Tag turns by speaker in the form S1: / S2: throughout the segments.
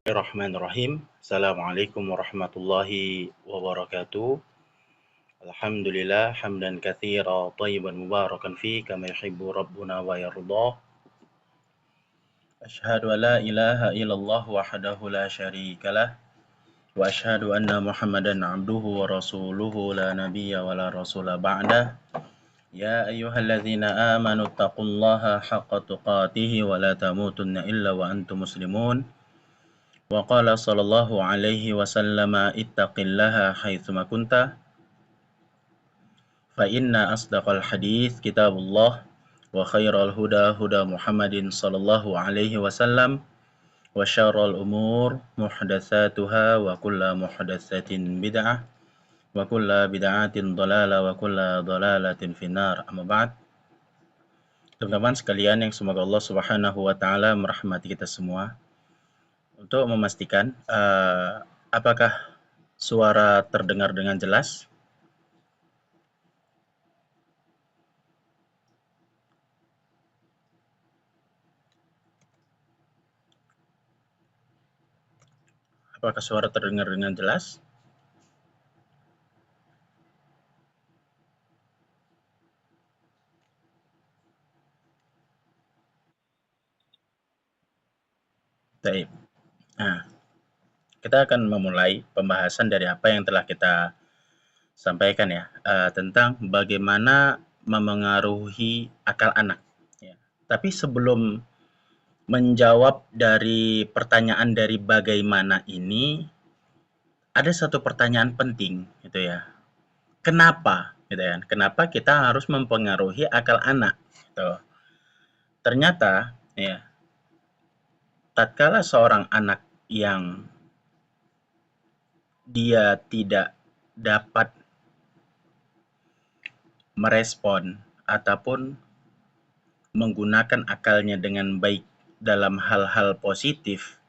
S1: Bismillahirrahmanirrahim. Assalamualaikum warahmatullahi wabarakatuh. Alhamdulillah hamdan katsira thayyiban mubarakan fi kama yuhibbu rabbuna wa yarda. Asyhadu an la ilaha illallah wahdahu la syarikalah wa asyhadu anna Muhammadan abduhu wa rasuluhu la nabiyya wa la rasula ba'dah. Ya ayyuhalladzina amanu taqullaha haqqa tuqatih wa la tamutunna illa wa antum muslimun. Wa qala sallallahu alaihi wasallam ittaqillaha haitsuma kunta fa inna asdaqal hadits kitabullah wa khairal huda huda Muhammadin sallallahu alaihi wasallam wa syarrul umur muhdatsatuha wa kullu muhdatsatin bid'ah wa kullu bid'atin dhalalah wa kullu dhalalatin finnar. Amma ba'd. Teman-teman sekalian yang semoga Allah Subhanahu wa taala merahmati kita semua. Untuk memastikan apakah suara terdengar dengan jelas? Apakah suara terdengar dengan jelas? Baik. Nah, kita akan memulai pembahasan dari apa yang telah kita sampaikan ya, tentang bagaimana memengaruhi akal anak. Ya. Tapi sebelum menjawab dari pertanyaan dari bagaimana ini, ada satu pertanyaan penting, gitu ya. Kenapa, gitu ya? Kenapa kita harus mempengaruhi akal anak? Gitu. Ternyata, ya, tatkala seorang anak yang dia tidak dapat merespon ataupun menggunakan akalnya dengan baik dalam hal-hal positif,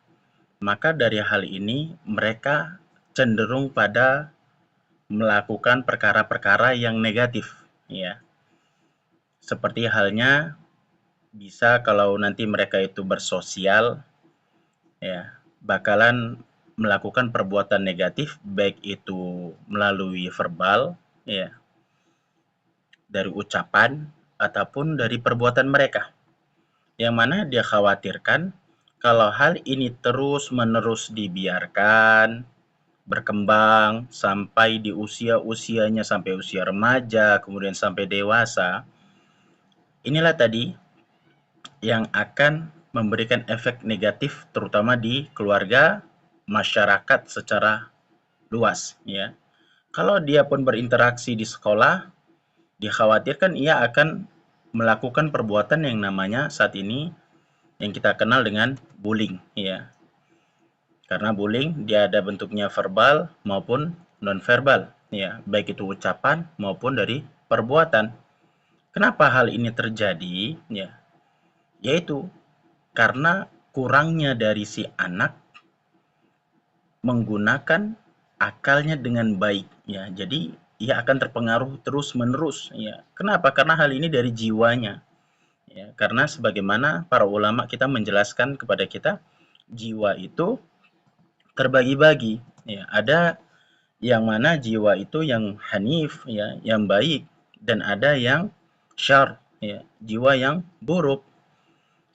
S1: maka dari hal ini mereka cenderung pada melakukan perkara-perkara yang negatif, ya. Seperti halnya bisa kalau nanti mereka itu bersosial, ya, bakalan melakukan perbuatan negatif, baik itu melalui verbal, ya, dari ucapan ataupun dari perbuatan mereka. Yang mana dia khawatirkan kalau hal ini terus-menerus dibiarkan berkembang sampai di usia-usianya, sampai usia remaja, kemudian sampai dewasa, inilah tadi yang akan memberikan efek negatif terutama di keluarga, masyarakat secara luas, ya. Kalau dia pun berinteraksi di sekolah, dikhawatirkan ia akan melakukan perbuatan yang namanya saat ini yang kita kenal dengan bullying, ya. Karena bullying dia ada bentuknya verbal maupun non-verbal, ya, baik itu ucapan maupun dari perbuatan. Kenapa hal ini terjadi? Ya, yaitu karena kurangnya dari si anak menggunakan akalnya dengan baik, ya. Jadi ia akan terpengaruh terus-menerus, ya. Kenapa? Karena hal ini dari jiwanya, ya. Karena sebagaimana para ulama kita menjelaskan kepada kita, jiwa itu terbagi-bagi, ya. Ada yang mana jiwa itu yang hanif, ya, yang baik, dan ada yang syar, ya, jiwa yang buruk.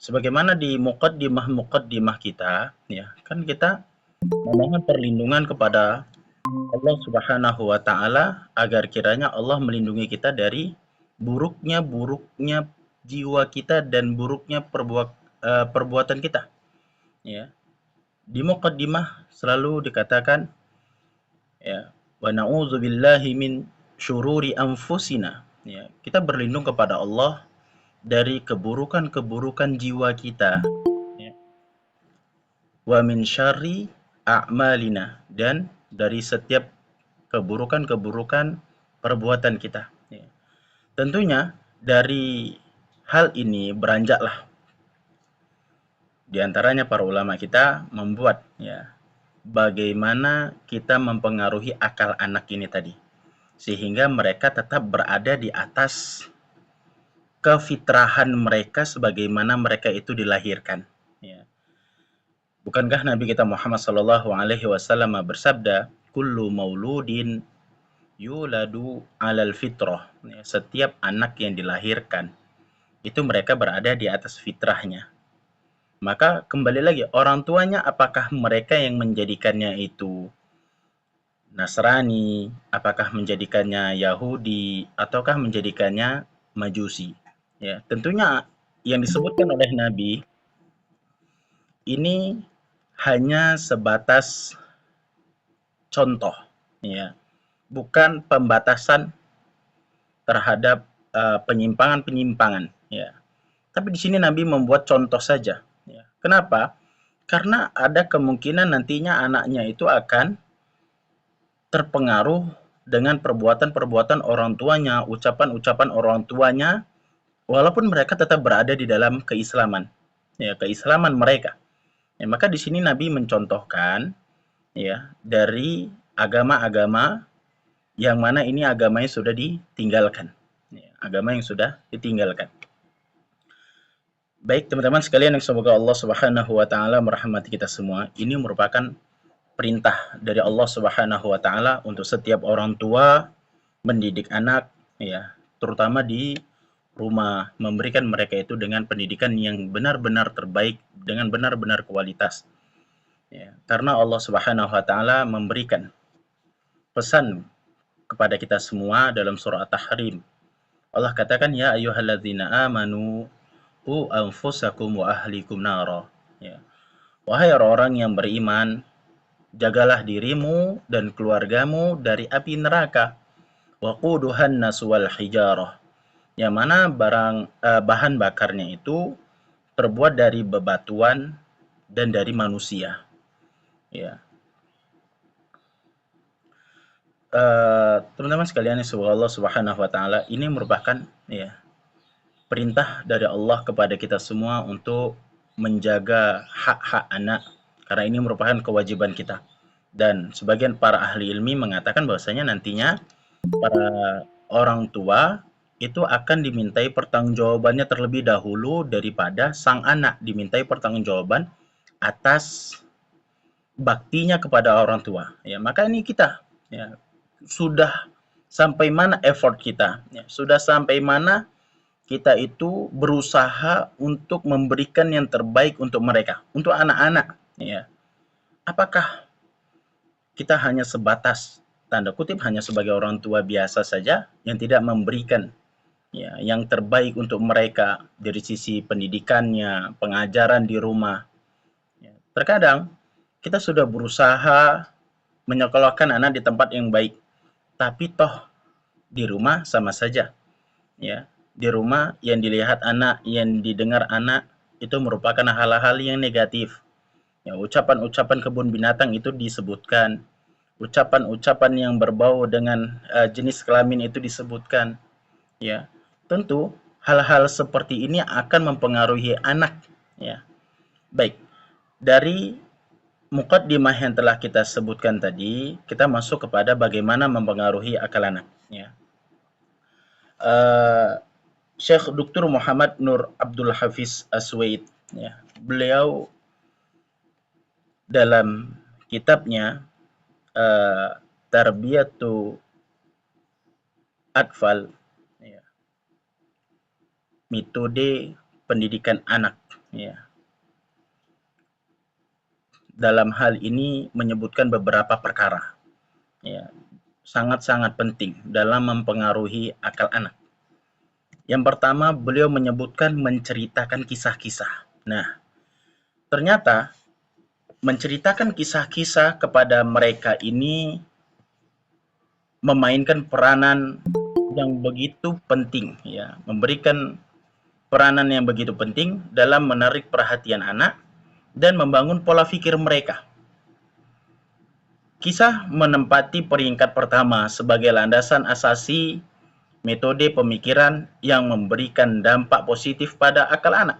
S1: Sebagaimana di muqaddimah kita, ya, kan kita memohon perlindungan kepada Allah Subhanahu wa taala agar kiranya Allah melindungi kita dari buruknya jiwa kita dan buruknya perbuatan kita, ya. Di muqaddimah selalu dikatakan, ya, wa na'udzubillahi min syururi anfusina, ya. Kita berlindung kepada Allah dari keburukan-keburukan jiwa kita, ya. Wa min syarri a'malina, dan dari setiap keburukan-keburukan perbuatan kita, ya. Tentunya dari hal ini beranjaklah di antaranya para ulama kita membuat, ya, bagaimana kita mempengaruhi akal anak ini tadi, sehingga mereka tetap berada di atas kefitrahan mereka sebagaimana mereka itu dilahirkan, ya. Bukankah Nabi kita Muhammad sallallahu alaihi wasallam bersabda, "Kullu mauludin yuladu 'alal fitrah." Ya, setiap anak yang dilahirkan itu mereka berada di atas fitrahnya. Maka kembali lagi, orang tuanya apakah mereka yang menjadikannya itu Nasrani, apakah menjadikannya Yahudi, ataukah menjadikannya Majusi? Ya, tentunya yang disebutkan oleh Nabi ini hanya sebatas contoh, ya, bukan pembatasan terhadap penyimpangan-penyimpangan. Ya, tapi di sini Nabi membuat contoh saja. Ya. Kenapa? Karena ada kemungkinan nantinya anaknya itu akan terpengaruh dengan perbuatan-perbuatan orang tuanya, ucapan-ucapan orang tuanya, walaupun mereka tetap berada di dalam keislaman, ya, keislaman mereka. Ya, maka di sini Nabi mencontohkan, ya, dari agama-agama yang mana ini agamanya sudah ditinggalkan, ya, agama yang sudah ditinggalkan. Baik teman-teman sekalian yang semoga Allah Subhanahu wa taala merahmati kita semua, ini merupakan perintah dari Allah Subhanahu wa taala untuk setiap orang tua mendidik anak, ya, terutama di rumah, memberikan mereka itu dengan pendidikan yang benar-benar terbaik, dengan benar-benar kualitas. Ya, karena Allah Subhanahu wa taala memberikan pesan kepada kita semua dalam surah At-Tahrim. Allah katakan, ya ayyuhalladzina amanu qu anfusakum wa ahlikum nara. Ya. Wahai orang-orang yang beriman, jagalah dirimu dan keluargamu dari api neraka. Waquduhan nas wal hijarah. Yang mana bahan bakarnya itu terbuat dari bebatuan dan dari manusia. Ya. Teman-teman sekalian yang semoga Allah Subhanahu wa taala, ini merupakan, ya, perintah dari Allah kepada kita semua untuk menjaga hak-hak anak, karena ini merupakan kewajiban kita. Dan sebagian para ahli ilmi mengatakan bahwasanya nantinya para orang tua itu akan dimintai pertanggungjawabannya terlebih dahulu daripada sang anak dimintai pertanggungjawaban atas baktinya kepada orang tua. Ya, maka ini kita, ya, sudah sampai mana effort kita, ya, sudah sampai mana kita itu berusaha untuk memberikan yang terbaik untuk mereka, untuk anak-anak, ya. Apakah kita hanya sebatas tanda kutip hanya sebagai orang tua biasa saja yang tidak memberikan, ya, yang terbaik untuk mereka dari sisi pendidikannya, pengajaran di rumah. Ya. Terkadang kita sudah berusaha menyekolahkan anak di tempat yang baik, tapi toh di rumah sama saja, ya. Di rumah yang dilihat anak, yang didengar anak itu merupakan hal-hal yang negatif. Ya, ucapan-ucapan kebun binatang itu disebutkan, ucapan-ucapan yang berbau dengan jenis kelamin itu disebutkan, ya. Tentu hal-hal seperti ini akan mempengaruhi anak, ya. Baik, dari mukaddimah yang telah kita sebutkan tadi, kita masuk kepada bagaimana mempengaruhi akal anak, ya. Syekh Dr. Muhammad Nur Abdul Hafiz Aswaid, ya, beliau dalam kitabnya Tarbiyatu Atfal, ya, metode pendidikan anak, ya, dalam hal ini menyebutkan beberapa perkara, ya, sangat-sangat penting dalam mempengaruhi akal anak. Yang pertama, beliau menyebutkan menceritakan kisah-kisah. Nah, ternyata menceritakan kisah-kisah kepada mereka ini memainkan peranan yang begitu penting, ya, memberikan peranan yang begitu penting dalam menarik perhatian anak dan membangun pola pikir mereka. Kisah menempati peringkat pertama sebagai landasan asasi metode pemikiran yang memberikan dampak positif pada akal anak.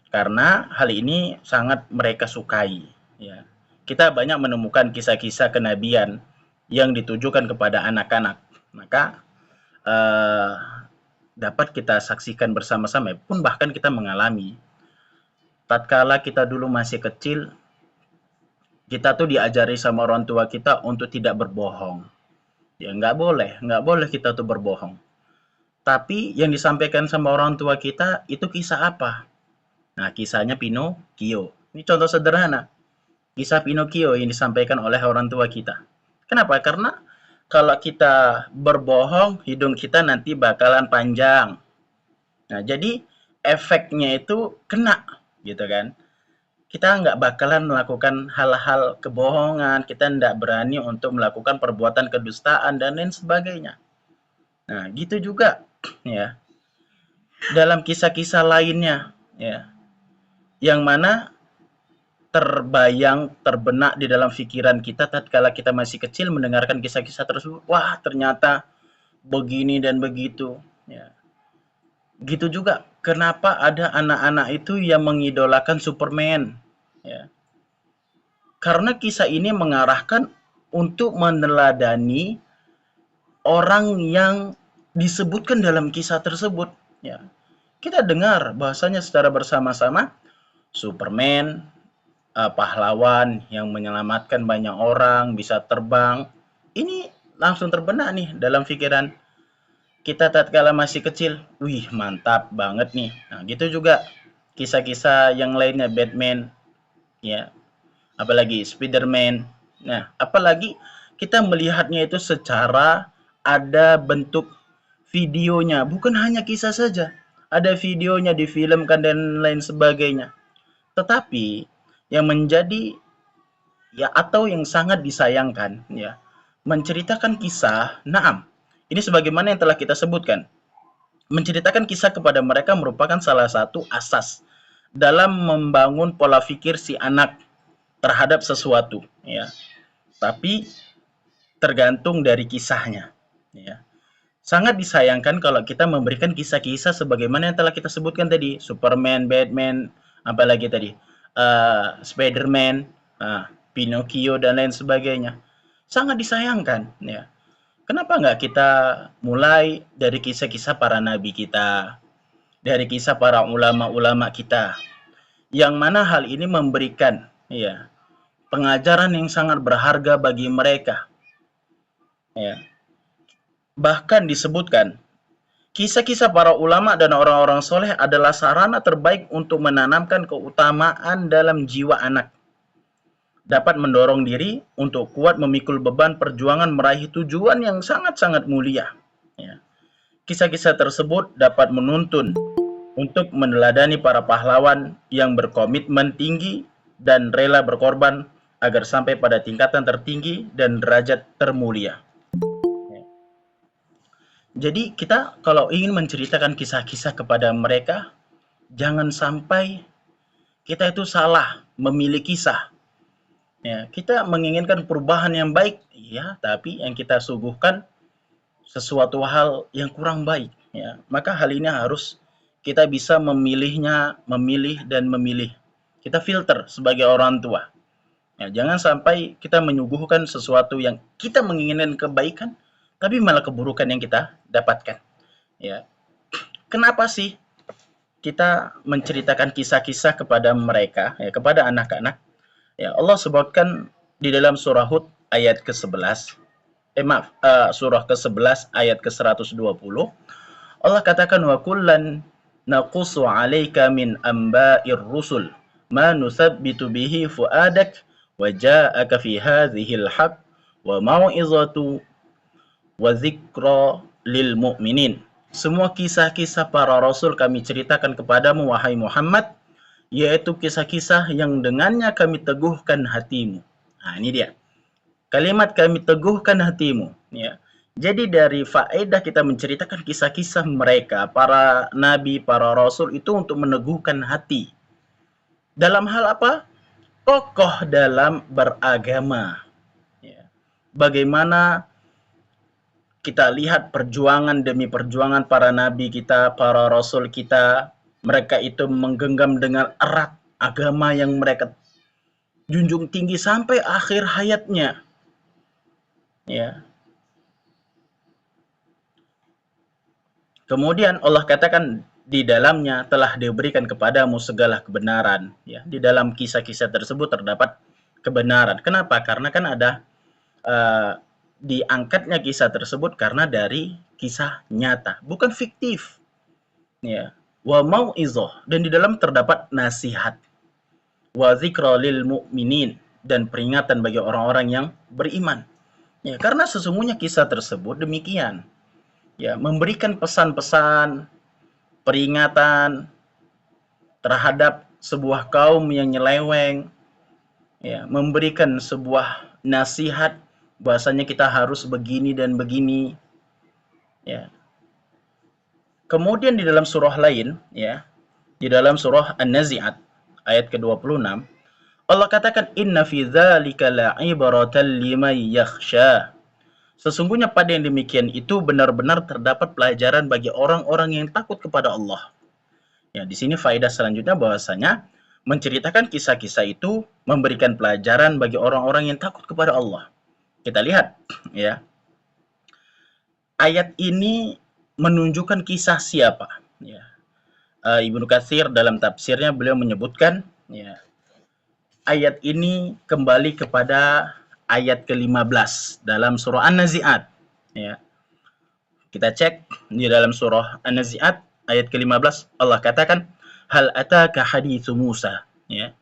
S1: Karena hal ini sangat mereka sukai, ya. Kita banyak menemukan kisah-kisah kenabian yang ditujukan kepada anak-anak. Maka dapat kita saksikan bersama-sama, pun bahkan kita mengalami tatkala kita dulu masih kecil, kita tuh diajari sama orang tua kita untuk tidak berbohong. Ya nggak boleh kita tuh berbohong. Tapi yang disampaikan sama orang tua kita itu kisah apa? Nah, kisahnya Pinocchio. Ini contoh sederhana. Kisah Pinocchio yang disampaikan oleh orang tua kita. Kenapa? Karena kalau kita berbohong, hidung kita nanti bakalan panjang. Nah, jadi efeknya itu kena, gitu kan. Kita nggak bakalan melakukan hal-hal kebohongan, kita nggak berani untuk melakukan perbuatan kedustaan dan lain sebagainya. Nah, gitu juga ya dalam kisah-kisah lainnya ya, yang mana terbayang, terbenak di dalam pikiran kita tatkala kita masih kecil mendengarkan kisah-kisah tersebut. Wah, ternyata begini dan begitu ya. Gitu juga kenapa ada anak-anak itu yang mengidolakan Superman ya. Karena kisah ini mengarahkan untuk meneladani orang yang disebutkan dalam kisah tersebut ya. Kita dengar bahasanya secara bersama-sama Superman, pahlawan yang menyelamatkan banyak orang, bisa terbang. Ini langsung terbenak nih dalam pikiran kita tatkala masih kecil. Wih, mantap banget nih. Nah, gitu juga kisah-kisah yang lainnya Batman, ya, apalagi Spiderman. Nah, apalagi kita melihatnya itu secara ada bentuk videonya, bukan hanya kisah saja. Ada videonya difilmkan dan lain sebagainya. Tetapi yang menjadi ya atau yang sangat disayangkan ya, menceritakan kisah, naam. Ini sebagaimana yang telah kita sebutkan. Menceritakan kisah kepada mereka merupakan salah satu asas dalam membangun pola pikir si anak terhadap sesuatu ya. Tapi tergantung dari kisahnya ya. Sangat disayangkan kalau kita memberikan kisah-kisah sebagaimana yang telah kita sebutkan tadi, Superman, Batman, apalagi tadi, Spiderman, Pinocchio dan lain sebagainya. Sangat disayangkan ya. Kenapa nggak kita mulai dari kisah-kisah para nabi kita, dari kisah para ulama-ulama kita, yang mana hal ini memberikan ya pengajaran yang sangat berharga bagi mereka. Ya. Bahkan disebutkan kisah-kisah para ulama dan orang-orang soleh adalah sarana terbaik untuk menanamkan keutamaan dalam jiwa anak. Dapat mendorong diri untuk kuat memikul beban perjuangan meraih tujuan yang sangat-sangat mulia. Ya. Kisah-kisah tersebut dapat menuntun untuk meneladani para pahlawan yang berkomitmen tinggi dan rela berkorban agar sampai pada tingkatan tertinggi dan derajat termulia. Jadi kita kalau ingin menceritakan kisah-kisah kepada mereka, jangan sampai kita itu salah memilih kisah. Ya, kita menginginkan perubahan yang baik, ya, tapi yang kita suguhkan sesuatu hal yang kurang baik. Ya, maka hal ini harus kita bisa memilihnya, memilih dan memilih. Kita filter sebagai orang tua. Ya, jangan sampai kita menyuguhkan sesuatu yang kita menginginkan kebaikan, tapi malah keburukan yang kita dapatkan. Ya, kenapa sih kita menceritakan kisah-kisah kepada mereka, ya, kepada anak-anak? Ya, Allah sebutkan di dalam surah Hud ayat ke-11. Surah ke-11 ayat ke-120. Allah katakan wa kullan naqussu 'alaika min amba'ir rusul ma nusabbitu bihi fuadak wa ja'aka fi hadhil haq wa mau'izatu wa dzikra lil mu'minin. Semua kisah-kisah para rasul kami ceritakan kepadamu wahai Muhammad, yaitu kisah-kisah yang dengannya kami teguhkan hatimu. Nah, ini dia. Kalimat kami teguhkan hatimu, ya. Jadi dari faedah kita menceritakan kisah-kisah mereka, para nabi, para rasul itu untuk meneguhkan hati. Dalam hal apa? Kokoh dalam beragama. Ya. Bagaimana kita lihat perjuangan demi perjuangan para nabi kita, para rasul kita, mereka itu menggenggam dengan erat agama yang mereka junjung tinggi sampai akhir hayatnya. Ya. Kemudian Allah katakan di dalamnya telah diberikan kepadamu segala kebenaran. Ya, di dalam kisah-kisah tersebut terdapat kebenaran. Kenapa? Karena kan ada diangkatnya kisah tersebut karena dari kisah nyata, bukan fiktif. Ya, wa mau'izah, dan di dalam terdapat nasihat. Wa dzikra lil mu'minin, dan peringatan bagi orang-orang yang beriman. Ya, karena sesungguhnya kisah tersebut demikian. Ya, memberikan pesan-pesan, peringatan terhadap sebuah kaum yang nyeleweng, ya, memberikan sebuah nasihat bahasanya kita harus begini dan begini, ya. Kemudian di dalam surah lain, ya, di dalam surah An-Nazi'at ayat ke-26, Allah katakan inna fi dzalika la'ibratan liman yakhsha. Sesungguhnya pada yang demikian itu benar-benar terdapat pelajaran bagi orang-orang yang takut kepada Allah. Ya, di sini faedah selanjutnya bahwasanya menceritakan kisah-kisah itu memberikan pelajaran bagi orang-orang yang takut kepada Allah. Kita lihat, ya. Ayat ini menunjukkan kisah siapa? Ya. Ibnu Katsir dalam tafsirnya beliau menyebutkan, ya, ayat ini kembali kepada ayat ke-15 dalam surah An-Nazi'at. Ya. Kita cek di dalam surah An-Nazi'at ayat ke-15, Allah katakan, hal ataka haditsu Musa. Ya.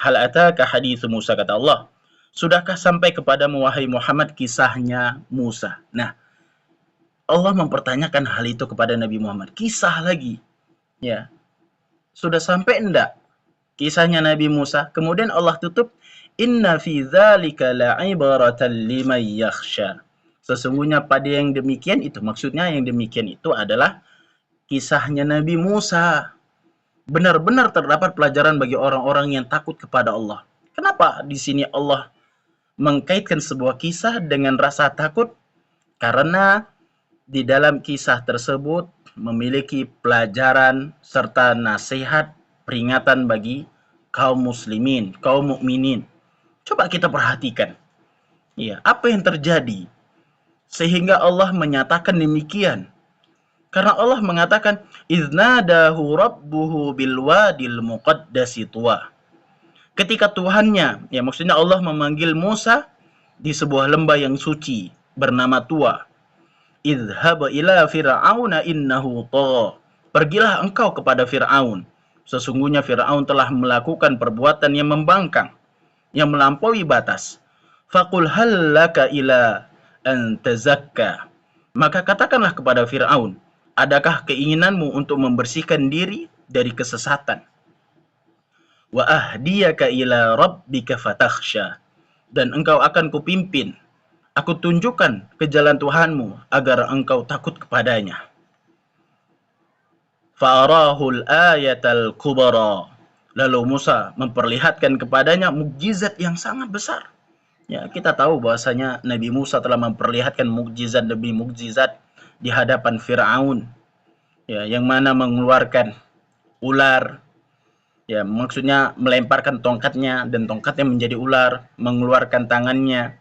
S1: Hal ataka haditsu Musa, kata Allah. Sudahkah sampai kepadamu wahai Muhammad kisahnya Musa? Nah, Allah mempertanyakan hal itu kepada Nabi Muhammad. Kisah lagi. Ya. Sudah sampai enggak kisahnya Nabi Musa? Kemudian Allah tutup, inna fi dzalika la'ibratan liman yakhsha. Sesungguhnya pada yang demikian itu, maksudnya yang demikian itu adalah kisahnya Nabi Musa. Benar-benar terdapat pelajaran bagi orang-orang yang takut kepada Allah. Kenapa di sini Allah mengkaitkan sebuah kisah dengan rasa takut? Karena di dalam kisah tersebut memiliki pelajaran serta nasihat, peringatan bagi kaum muslimin, kaum mukminin. Coba kita perhatikan, ya, apa yang terjadi sehingga Allah menyatakan demikian. Karena Allah mengatakan, iznadahu rabbuhu bilwadil muqaddasi tuwa. Ketika Tuhannya, ya maksudnya Allah memanggil Musa di sebuah lembah yang suci bernama Tuwa. Idhhab ila fir'auna innahu tagha. Pergilah engkau kepada Fir'aun. Sesungguhnya Fir'aun telah melakukan perbuatan yang membangkang, yang melampaui batas. Faqul hal laka ila an tazakka. Maka katakanlah kepada Fir'aun, adakah keinginanmu untuk membersihkan diri dari kesesatan? Wa ahdiyaka ila rabbika fatakhsha. Dan engkau akan kupimpin, aku tunjukkan ke jalan Tuhanmu agar engkau takut kepadanya. Fa'arahul ayatal kubara. Lalu Musa memperlihatkan kepadanya mukjizat yang sangat besar. Ya, kita tahu bahwasanya Nabi Musa telah memperlihatkan mukjizat demi mukjizat di hadapan Firaun. Ya, yang mana mengeluarkan ular. Ya, maksudnya melemparkan tongkatnya dan tongkatnya menjadi ular, mengeluarkan tangannya,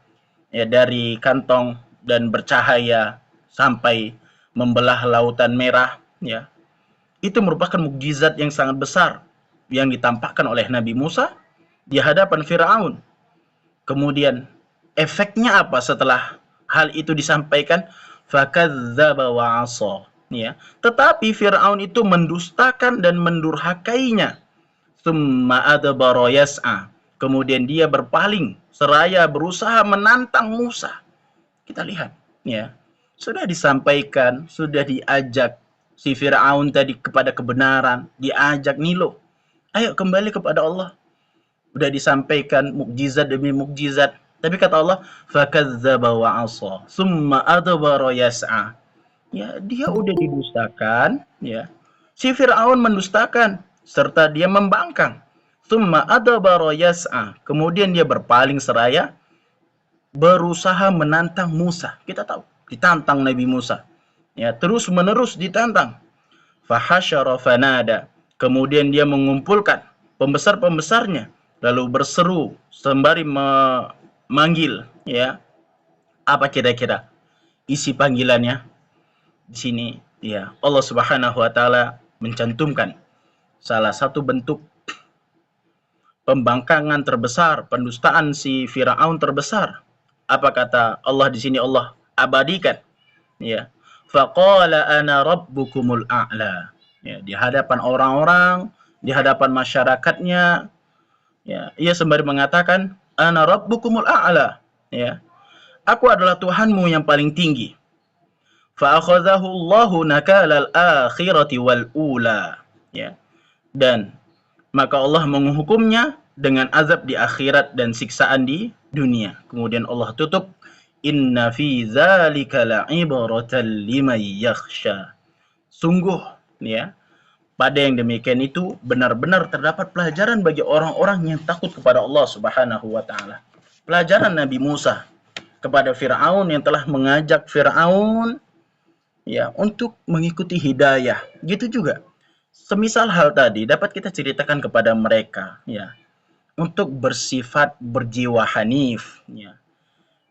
S1: ya, dari kantong dan bercahaya sampai membelah lautan merah, ya. Itu merupakan mukjizat yang sangat besar yang ditampakkan oleh Nabi Musa di hadapan Firaun. Kemudian efeknya apa setelah hal itu disampaikan? Fakadzdzaba wa 'asha, ya. Tetapi Firaun itu mendustakan dan mendurhakainya. Tsumma adbara yas'a. Kemudian dia berpaling seraya berusaha menantang Musa. Kita lihat, ya. Sudah disampaikan, sudah diajak si Fir'aun tadi kepada kebenaran, diajak Nilo, ayo kembali kepada Allah. Sudah disampaikan mukjizat demi mukjizat, tapi kata Allah, fakadzdzaba wa 'asha, tsumma adbara yas'a. Ya, dia udah didustakan, ya. Si Fir'aun mendustakan serta dia membangkang. Tsumma adbara yas'a. Kemudian dia berpaling seraya berusaha menantang Musa. Kita tahu, ditantang Nabi Musa. Ya, terus-menerus ditantang. Fahasyara fanada. Kemudian dia mengumpulkan pembesar-pembesarnya lalu berseru sembari memanggil, ya. Apa kira-kira isi panggilannya? Di sini, ya, Allah Subhanahu wa taala mencantumkan salah satu bentuk pembangkangan terbesar, pendustaan si Firaun terbesar. Apa kata Allah di sini? Allah abadikan, ya. Faqala ana rabbukumul a'la. Ya, di hadapan orang-orang, di hadapan masyarakatnya, ya, ia sembari mengatakan ana rabbukumul a'la, ya. Aku adalah Tuhanmu yang paling tinggi. Fa akhadhahu Allahu nakalal akhirati wal ula. Ya. Dan maka Allah menghukumnya dengan azab di akhirat dan siksaan di dunia. Kemudian Allah tutup, inna fi dzalika la'ibratan liman yakhsha. Sungguh, ya, pada yang demikian itu benar-benar terdapat pelajaran bagi orang-orang yang takut kepada Allah Subhanahu wa taala. Pelajaran Nabi Musa kepada Firaun yang telah mengajak Firaun, ya, untuk mengikuti hidayah. Gitu juga. Semisal hal tadi dapat kita ceritakan kepada mereka, ya, untuk bersifat berjiwa hanif, ya.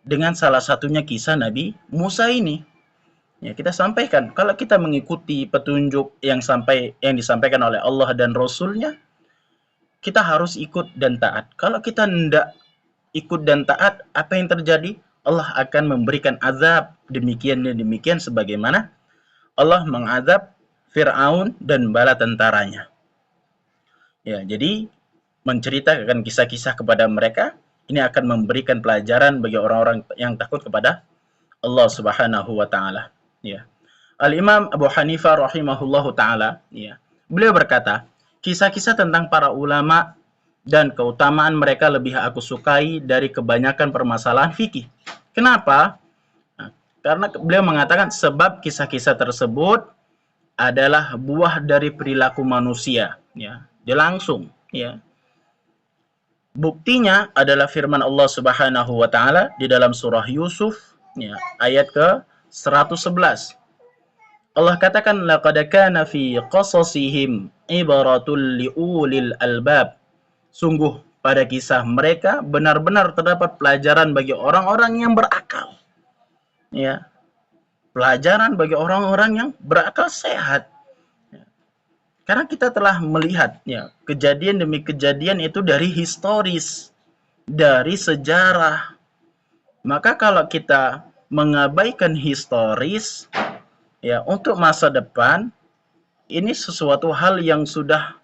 S1: Dengan salah satunya kisah Nabi Musa ini. Ya, kita sampaikan kalau kita mengikuti petunjuk yang disampaikan oleh Allah dan Rasul-Nya, kita harus ikut dan taat. Kalau kita tidak ikut dan taat, apa yang terjadi? Allah akan memberikan azab demikian dan demikian sebagaimana Allah mengazab Fir'aun dan bala tentaranya. Ya, jadi menceritakan kisah-kisah kepada mereka ini akan memberikan pelajaran bagi orang-orang yang takut kepada Allah Subhanahu wa taala. Ya. Al-Imam Abu Hanifah rahimahullahu taala, ya. Beliau berkata, kisah-kisah tentang para ulama dan keutamaan mereka lebih aku sukai dari kebanyakan permasalahan fikih. Kenapa? Nah, karena beliau mengatakan sebab kisah-kisah tersebut adalah buah dari perilaku manusia, ya. Dia langsung, ya. Buktinya adalah firman Allah Subhanahu wa taala di dalam surah Yusuf, ya, ayat ke-111. Allah katakan laqad kana fi qasasihim ibaratul liulil albab. Sungguh pada kisah mereka benar-benar terdapat pelajaran bagi orang-orang yang berakal. Ya. Pelajaran bagi orang-orang yang berakal sehat. Karena kita telah melihat, ya, kejadian demi kejadian itu dari historis, dari sejarah. Maka kalau kita mengabaikan historis, ya, untuk masa depan, ini sesuatu hal yang sudah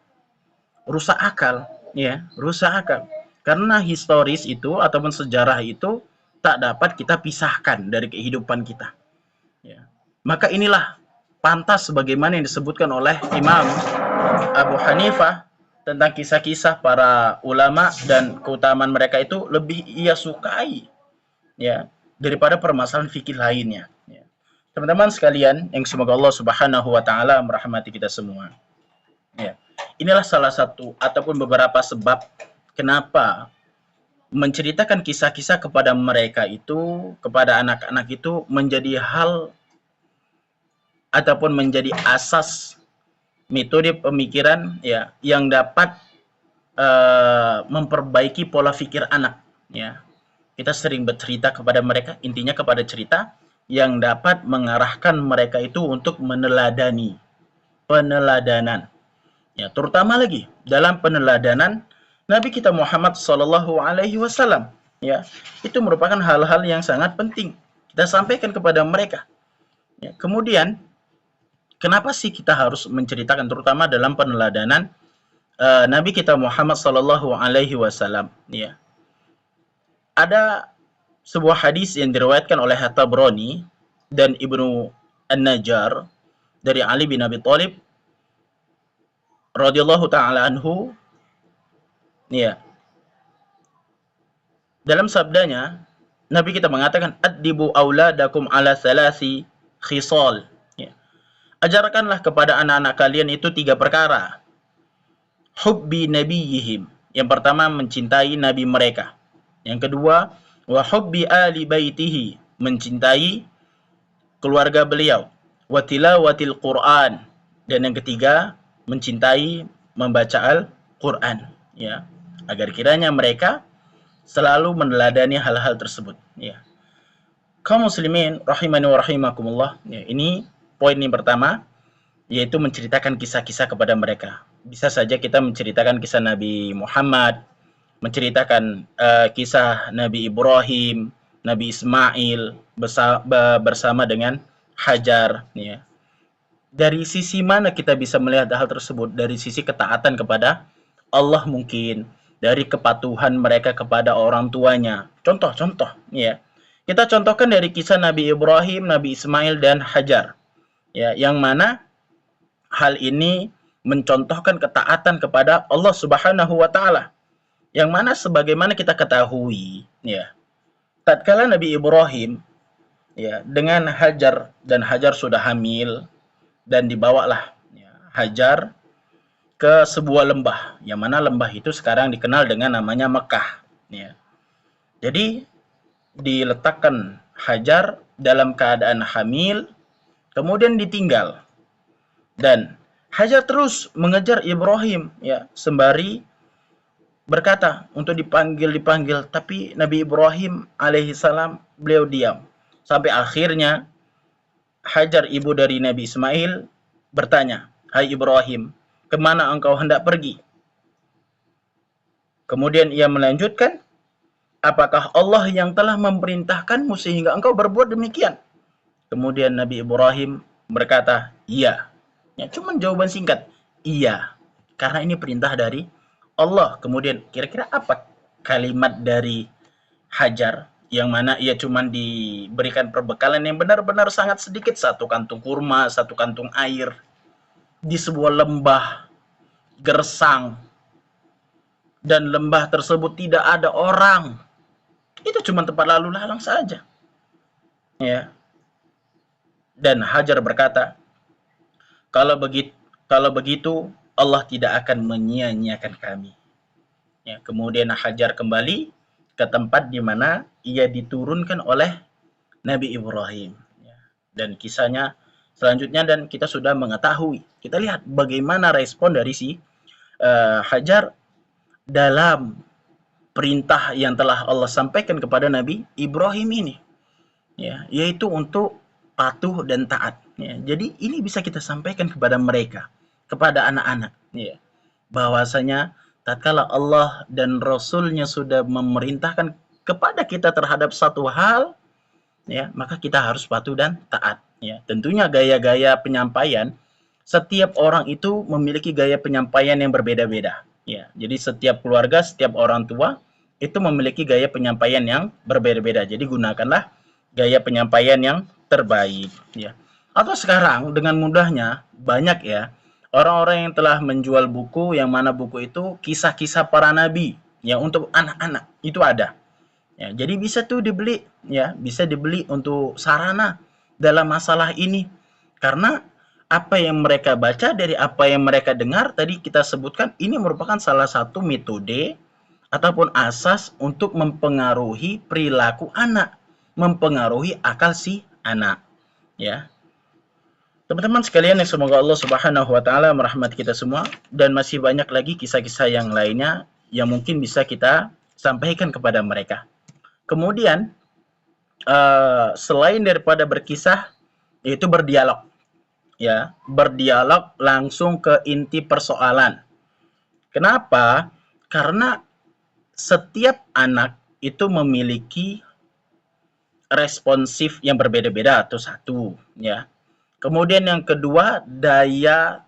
S1: rusak akal, ya, rusak akal. Karena historis itu ataupun sejarah itu tak dapat kita pisahkan dari kehidupan kita. Ya. Maka inilah pantas sebagaimana yang disebutkan oleh Imam Abu Hanifah tentang kisah-kisah para ulama dan keutamaan mereka itu lebih ia sukai, ya, daripada permasalahan fikih lainnya. Ya. Teman-teman sekalian yang semoga Allah Subhanahu wa taala merahmati kita semua. Ya. Inilah salah satu ataupun beberapa sebab kenapa menceritakan kisah-kisah kepada mereka itu, kepada anak-anak itu menjadi hal ataupun menjadi asas metode pemikiran, ya, yang dapat memperbaiki pola pikir anak, ya. Kita sering bercerita kepada mereka, intinya kepada cerita yang dapat mengarahkan mereka itu untuk meneladani, peneladanan, ya, terutama lagi dalam peneladanan Nabi kita Muhammad Sallallahu Alaihi Wasallam, ya, itu merupakan hal-hal yang sangat penting kita sampaikan kepada mereka. Ya, kemudian kenapa sih kita harus menceritakan terutama dalam peneladanan Nabi kita Muhammad Sallallahu Alaihi Wasallam? Ya, ada sebuah hadis yang diriwayatkan oleh At-Tabrani dan Ibnu An-Najjar dari Ali bin Abi Thalib radhiyallahu taala anhu, ya. Dalam sabdanya Nabi kita mengatakan addibu auladakum ala salasi khisal. Ya. Ajarkanlah kepada anak-anak kalian itu 3 perkara. Hubbi nabiyihim. Yang pertama mencintai nabi mereka. Yang kedua wa hubbi ali baitihi, mencintai keluarga beliau. Wa tilawatil Qur'an, dan yang ketiga mencintai membaca Al-Qur'an, ya, agar kiranya mereka selalu meneladani hal-hal tersebut, ya. Kaum muslimin rahimani wa rahimakumullah, ya, ini poin yang pertama yaitu menceritakan kisah-kisah kepada mereka. Bisa saja kita menceritakan kisah Nabi Muhammad, menceritakan kisah Nabi Ibrahim, Nabi Ismail bersama dengan Hajar. Ya. Dari sisi mana kita bisa melihat hal tersebut? Dari sisi ketaatan kepada Allah mungkin, dari kepatuhan mereka kepada orang tuanya. Contoh-contoh, ya. Kita contohkan dari kisah Nabi Ibrahim, Nabi Ismail dan Hajar. Ya, yang mana hal ini mencontohkan ketaatan kepada Allah Subhanahu wa taala. Yang mana sebagaimana kita ketahui, ya, tatkala Nabi Ibrahim ya dengan Hajar, dan Hajar sudah hamil, dan dibawalah ya, Hajar ke sebuah lembah, yang mana lembah itu sekarang dikenal dengan namanya Mekah. Ya. Jadi diletakkan Hajar dalam keadaan hamil, kemudian ditinggal, dan Hajar terus mengejar Ibrahim, ya, sembari berkata untuk dipanggil, tapi Nabi Ibrahim alaihissalam beliau diam. Sampai akhirnya Hajar, ibu dari Nabi Ismail, bertanya, "Hai Ibrahim, kemana engkau hendak pergi?" Kemudian ia melanjutkan, "Apakah Allah yang telah memerintahkanmu sehingga engkau berbuat demikian?" Kemudian Nabi Ibrahim berkata, "Iya." Ya, cuman jawaban singkat, "Iya." Karena ini perintah dari Allah. Kemudian kira-kira apa kalimat dari Hajar yang mana ia cuma diberikan perbekalan yang benar-benar sangat sedikit, satu kantung kurma, satu kantung air, di sebuah lembah gersang, dan lembah tersebut tidak ada orang. Itu cuma tempat lalu lalang saja. Ya. Dan Hajar berkata, kalau begitu Allah tidak akan menyia-nyiakan kami. Ya, kemudian Hajar kembali ke tempat di mana ia diturunkan oleh Nabi Ibrahim. Ya. Dan kisahnya selanjutnya, dan kita sudah mengetahui. Kita lihat bagaimana respon dari si Hajar dalam perintah yang telah Allah sampaikan kepada Nabi Ibrahim ini. Ya, yaitu untuk patuh dan taat. Ya, jadi ini bisa kita sampaikan kepada mereka, kepada anak-anak. Ya, bahwasanya tatkala Allah dan Rasul-Nya sudah memerintahkan kepada kita terhadap satu hal, ya, maka kita harus patuh dan taat. Ya, tentunya gaya-gaya penyampaian, setiap orang itu memiliki gaya penyampaian yang berbeda-beda. Ya, jadi setiap keluarga, setiap orang tua itu memiliki gaya penyampaian yang berbeda-beda. Jadi gunakanlah gaya penyampaian yang terbaik. Ya. Atau sekarang dengan mudahnya banyak ya orang-orang yang telah menjual buku, yang mana buku itu kisah-kisah para nabi, ya, untuk anak-anak itu ada. Ya, jadi bisa tuh dibeli, ya, bisa dibeli untuk sarana dalam masalah ini. Karena apa yang mereka baca dari apa yang mereka dengar tadi kita sebutkan, ini merupakan salah satu metode ataupun asas untuk mempengaruhi perilaku anak, mempengaruhi akal si anak, ya. Teman-teman sekalian yang semoga Allah Subhanahu wa taala merahmati kita semua, dan masih banyak lagi kisah-kisah yang lainnya yang mungkin bisa kita sampaikan kepada mereka. Kemudian selain daripada berkisah, yaitu berdialog, ya, berdialog langsung ke inti persoalan. Kenapa? Karena setiap anak itu memiliki responsif yang berbeda-beda, atau satu, ya. Kemudian yang kedua, daya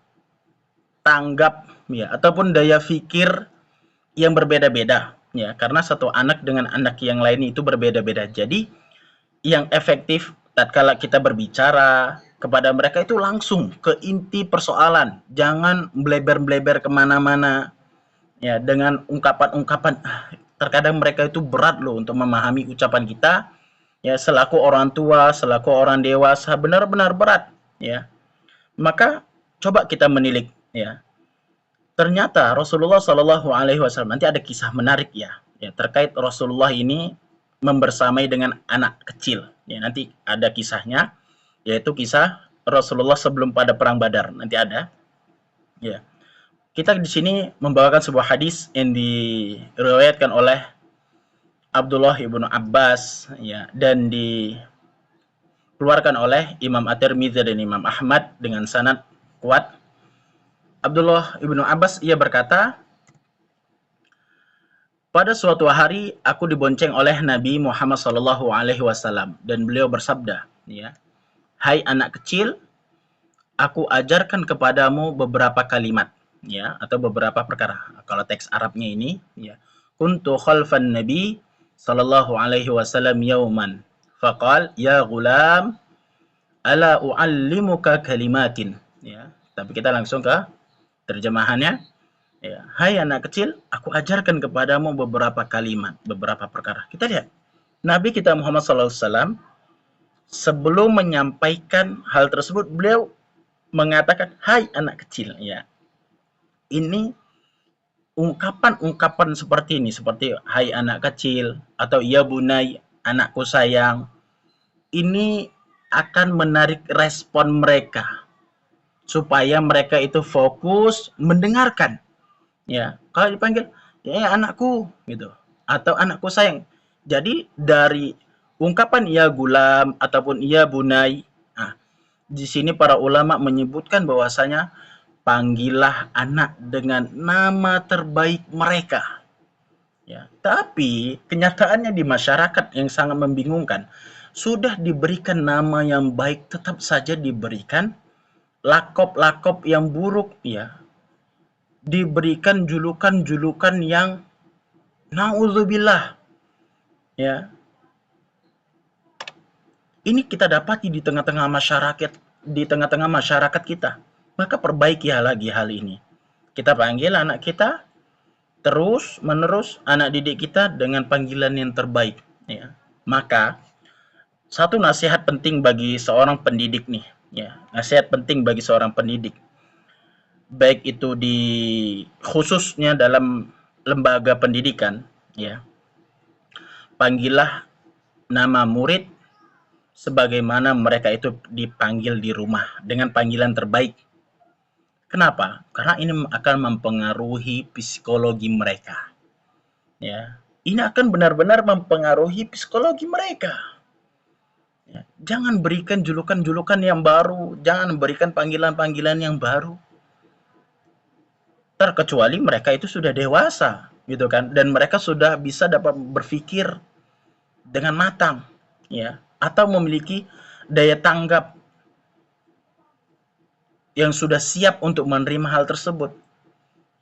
S1: tanggap, ya, ataupun daya pikir yang berbeda-beda, ya, karena satu anak dengan anak yang lain itu berbeda-beda. Jadi yang efektif tatkala kita berbicara kepada mereka itu langsung ke inti persoalan, jangan bleber-bleber kemana-mana, ya, dengan ungkapan-ungkapan. Terkadang mereka itu berat loh untuk memahami ucapan kita, ya, selaku orang tua, selaku orang dewasa, benar-benar berat, ya. Maka coba kita menilik, ya. Ternyata Rasulullah Shallallahu Alaihi Wasallam, nanti ada kisah menarik, ya, terkait Rasulullah ini membersamai dengan anak kecil. Ya, nanti ada kisahnya, yaitu kisah Rasulullah sebelum pada perang Badar. Nanti ada. Ya, kita di sini membawakan sebuah hadis yang diriwayatkan oleh Abdullah ibnu Abbas, ya, dan dikeluarkan oleh Imam At-Tirmidzi dan Imam Ahmad dengan sanad kuat. Abdullah ibnu Abbas ia berkata, pada suatu hari aku dibonceng oleh Nabi Muhammad SAW dan beliau bersabda, ya, hai anak kecil, aku ajarkan kepadamu beberapa kalimat, ya, atau beberapa perkara. Kalau teks Arabnya ini, ya, kuntu khalfan Nabi SAW yauman, faqal ya gulam, ala uallimuka kalimatin, ya. Tapi kita langsung ke terjemahannya. Ya, hai anak kecil, aku ajarkan kepadamu beberapa kalimat, beberapa perkara. Kita lihat, Nabi kita Muhammad SAW sebelum menyampaikan hal tersebut, beliau mengatakan, hai anak kecil. Ya, ini ungkapan-ungkapan seperti ini, seperti hai anak kecil atau ya bunai, anakku sayang. Ini akan menarik respon mereka supaya mereka itu fokus mendengarkan. Ya, kalau dipanggil ya anakku gitu atau anakku sayang. Jadi dari ungkapan ya gulam ataupun ya bunai. Nah, di sini para ulama menyebutkan bahwasanya panggillah anak dengan nama terbaik mereka. Ya, tapi kenyataannya di masyarakat yang sangat membingungkan. Sudah diberikan nama yang baik tetap saja diberikan lakop-lakop yang buruk, ya. Diberikan julukan-julukan yang naudzubillah, ya. Ini kita dapati di tengah-tengah masyarakat kita. Maka perbaiki lagi hal ini. Kita panggil anak kita terus menerus anak didik kita dengan panggilan yang terbaik, ya. Maka satu nasihat penting bagi seorang pendidik nih, ya. Nasihat penting bagi seorang pendidik, baik itu di khususnya dalam lembaga pendidikan, ya. Panggillah nama murid sebagaimana mereka itu dipanggil di rumah dengan panggilan terbaik. Kenapa? Karena ini akan mempengaruhi psikologi mereka. Ya, ini akan benar-benar mempengaruhi psikologi mereka. Ya, jangan berikan julukan-julukan yang baru, jangan berikan panggilan-panggilan yang baru. Terkecuali mereka itu sudah dewasa, gitu kan, dan mereka sudah bisa dapat berpikir dengan matang, ya, atau memiliki daya tanggap yang sudah siap untuk menerima hal tersebut.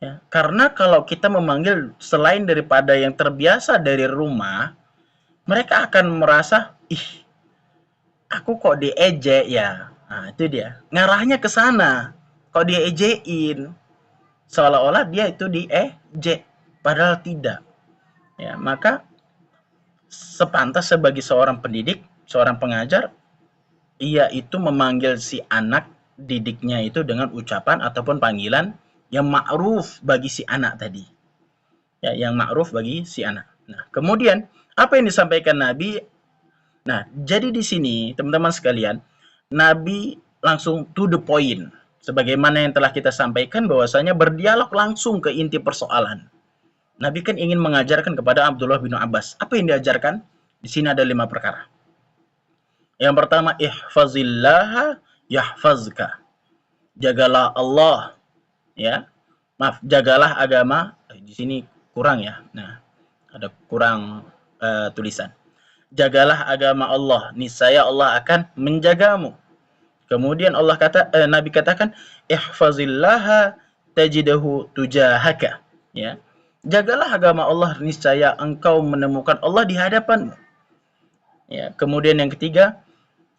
S1: Ya, karena kalau kita memanggil selain daripada yang terbiasa dari rumah, mereka akan merasa, ih, aku kok diejek ya. Nah, itu dia. Ngarahnya ke sana. Kok diejekin. Seolah-olah dia itu diejek. Padahal tidak. Ya, maka sepantas sebagai seorang pendidik, seorang pengajar, ia itu memanggil si anak didiknya itu dengan ucapan ataupun panggilan yang ma'ruf bagi si anak tadi. Ya, yang ma'ruf bagi si anak. Nah, kemudian apa yang disampaikan Nabi? Nah, jadi di sini teman-teman sekalian, Nabi langsung to the point. Sebagaimana yang telah kita sampaikan bahwasanya berdialog langsung ke inti persoalan. Nabi kan ingin mengajarkan kepada Abdullah bin Abbas. Apa yang diajarkan? Di sini ada 5 perkara. Yang pertama, ihfazillaha yahfazka. Jagalah Allah, ya. Maaf, jagalah agama. Di sini kurang ya. Nah, ada kurang tulisan. Jagalah agama Allah, niscaya Allah akan menjagamu. Kemudian Nabi katakan, ihfazillaha tajidahu tujahaka, ya. Jagalah agama Allah, niscaya engkau menemukan Allah di hadapanmu. Ya, kemudian yang ketiga,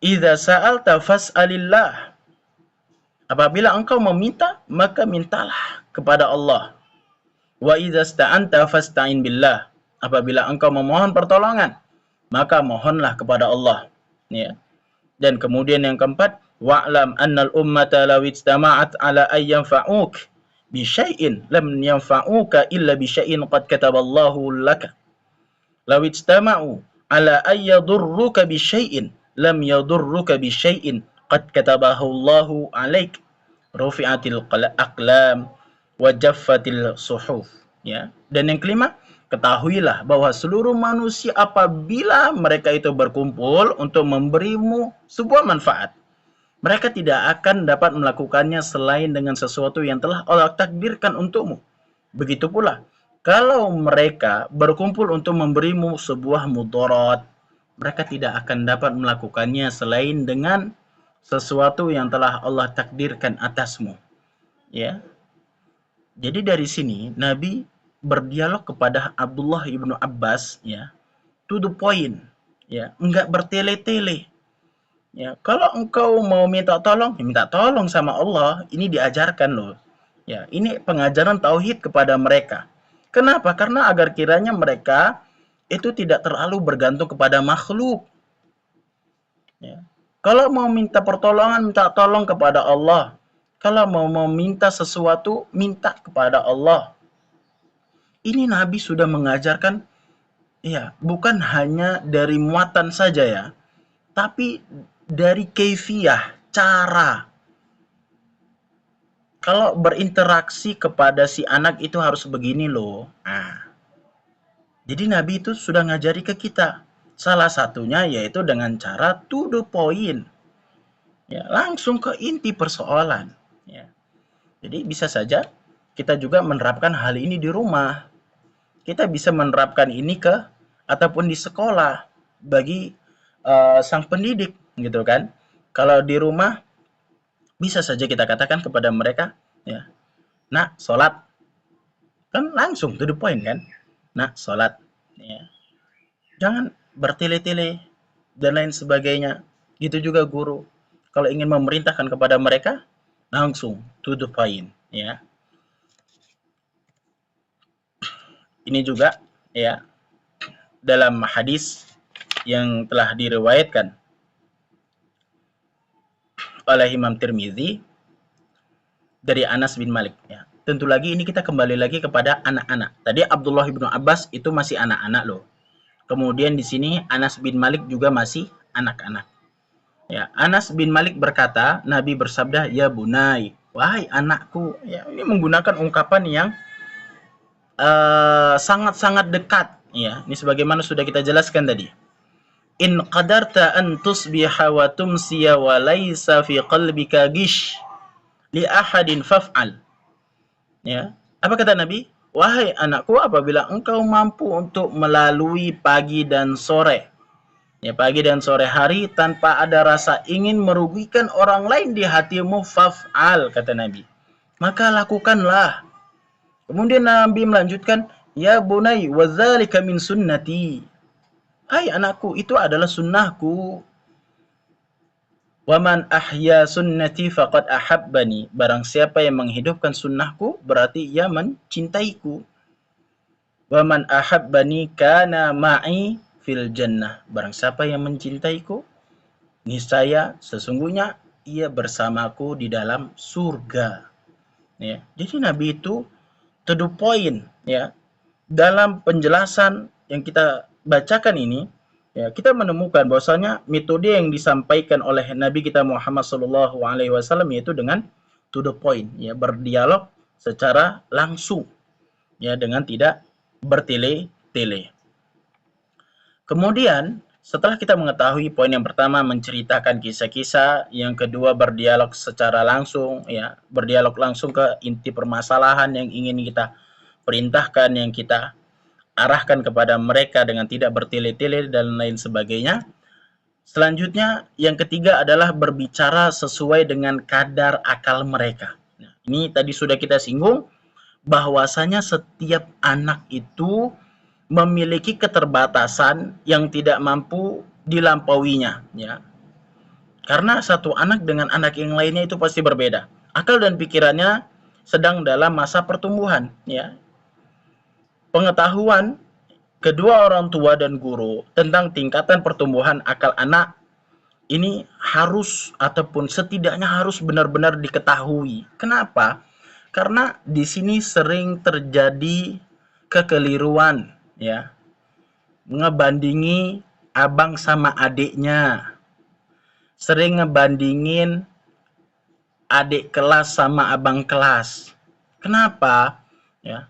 S1: idza sa'alta fas'alillah. Apabila engkau meminta, maka mintalah kepada Allah. Wa idza sta'anta fasta'in billah. Apabila engkau memohon pertolongan, maka mohonlah kepada Allah. Ya. Dan kemudian yang keempat, wa'lam annal ummata law ijtama'at ala ay yanfa'uk bi syai'in lam yanfa'uka illa bi syai'in qad kataballahu laka. Law ijtama'u ala ay yadurruka bi syai'in lam yadurruka bi syai'in qad katabahu Allahu 'alaik. Rufi'atil aqlam wa jaffatil suhuf, ya. Dan yang kelima, ketahuilah bahwa seluruh manusia apabila mereka itu berkumpul untuk memberimu sebuah manfaat, Mereka tidak akan dapat melakukannya selain dengan sesuatu yang telah Allah takdirkan untukmu. Begitu pula, kalau mereka berkumpul untuk memberimu sebuah mudarat, mereka tidak akan dapat melakukannya selain dengan sesuatu yang telah Allah takdirkan atasmu. Ya, jadi dari sini Nabi berdialog kepada Abdullah ibnu Abbas, ya, to the point, ya, enggak bertele-tele. Ya, kalau engkau mau minta tolong, ya minta tolong sama Allah. Ini diajarkan loh. Ya, ini pengajaran tauhid kepada mereka. Kenapa? Karena agar kiranya mereka itu tidak terlalu bergantung kepada makhluk. Ya. Kalau mau minta pertolongan, minta tolong kepada Allah. Kalau mau meminta sesuatu, minta kepada Allah. Ini Nabi sudah mengajarkan, ya, bukan hanya dari muatan saja ya, tapi dari keifiyah, cara. Kalau berinteraksi kepada si anak itu harus begini loh. Nah, jadi Nabi itu sudah ngajari ke kita. Salah satunya yaitu dengan cara to the point. Ya, langsung ke inti persoalan. Ya. Jadi bisa saja kita juga menerapkan hal ini di rumah. Kita bisa menerapkan ini ataupun di sekolah bagi sang pendidik, gitu kan. Kalau di rumah bisa saja kita katakan kepada mereka, ya, nak, sholat. Kan langsung to the point kan. Nak, sholat. Ya. Jangan bertele-tele dan lain sebagainya. Gitu juga guru. Kalau ingin memerintahkan kepada mereka, langsung to the point. Ya. Ini juga, ya, dalam hadis yang telah diriwayatkan oleh Imam Tirmizi dari Anas bin Malik, ya. Tentu lagi ini kita kembali lagi kepada anak-anak. Tadi Abdullah bin Abbas itu masih anak-anak loh. Kemudian di sini Anas bin Malik juga masih anak-anak. Ya, Anas bin Malik berkata, Nabi bersabda, "Ya bunai, wahai anakku." Ya, ini menggunakan ungkapan yang sangat-sangat dekat, ya. Ini sebagaimana sudah kita jelaskan tadi. In qadarta an tusbiha wa tumsiya wa laysa fi qalbika gish li ahadin faf'al. Ya. Apa kata Nabi? Wahai anakku, apabila engkau mampu untuk melalui pagi dan sore, ya, pagi dan sore hari tanpa ada rasa ingin merugikan orang lain di hatimu, faf'al, kata Nabi. Maka lakukanlah. Kemudian Nabi melanjutkan, ya bunai, wadzalika min sunnati. Hai anakku, itu adalah sunnahku. Waman ahya sunnati faqad ahabbani. Barang siapa yang menghidupkan sunnahku, berarti ia mencintaiku. Waman ahabbani kana ma'i fil jannah. Barang siapa yang mencintaiku, niscaya sesungguhnya ia bersamaku di dalam surga. Ya. Jadi Nabi itu to the point, ya. Dalam penjelasan yang kita bacakan ini, ya, kita menemukan bahwasanya metode yang disampaikan oleh Nabi kita Muhammad SAW yaitu dengan to the point, ya, berdialog secara langsung, ya, dengan tidak bertele-tele. Kemudian setelah kita mengetahui poin yang pertama menceritakan kisah-kisah, yang kedua berdialog secara langsung, ya, berdialog langsung ke inti permasalahan yang ingin kita perintahkan, yang kita arahkan kepada mereka dengan tidak bertele-tele dan lain sebagainya. Selanjutnya, yang ketiga adalah berbicara sesuai dengan kadar akal mereka. Nah, ini tadi sudah kita singgung, bahwasanya setiap anak itu memiliki keterbatasan yang tidak mampu dilampauinya, ya. Karena satu anak dengan anak yang lainnya itu pasti berbeda. Akal dan pikirannya sedang dalam masa pertumbuhan, ya. Pengetahuan kedua orang tua dan guru tentang tingkatan pertumbuhan akal anak ini harus ataupun setidaknya harus benar-benar diketahui. Kenapa? Karena di sini sering terjadi kekeliruan, ya. Ngebandingi abang sama adiknya. Sering ngebandingin adik kelas sama abang kelas. Kenapa? Ya.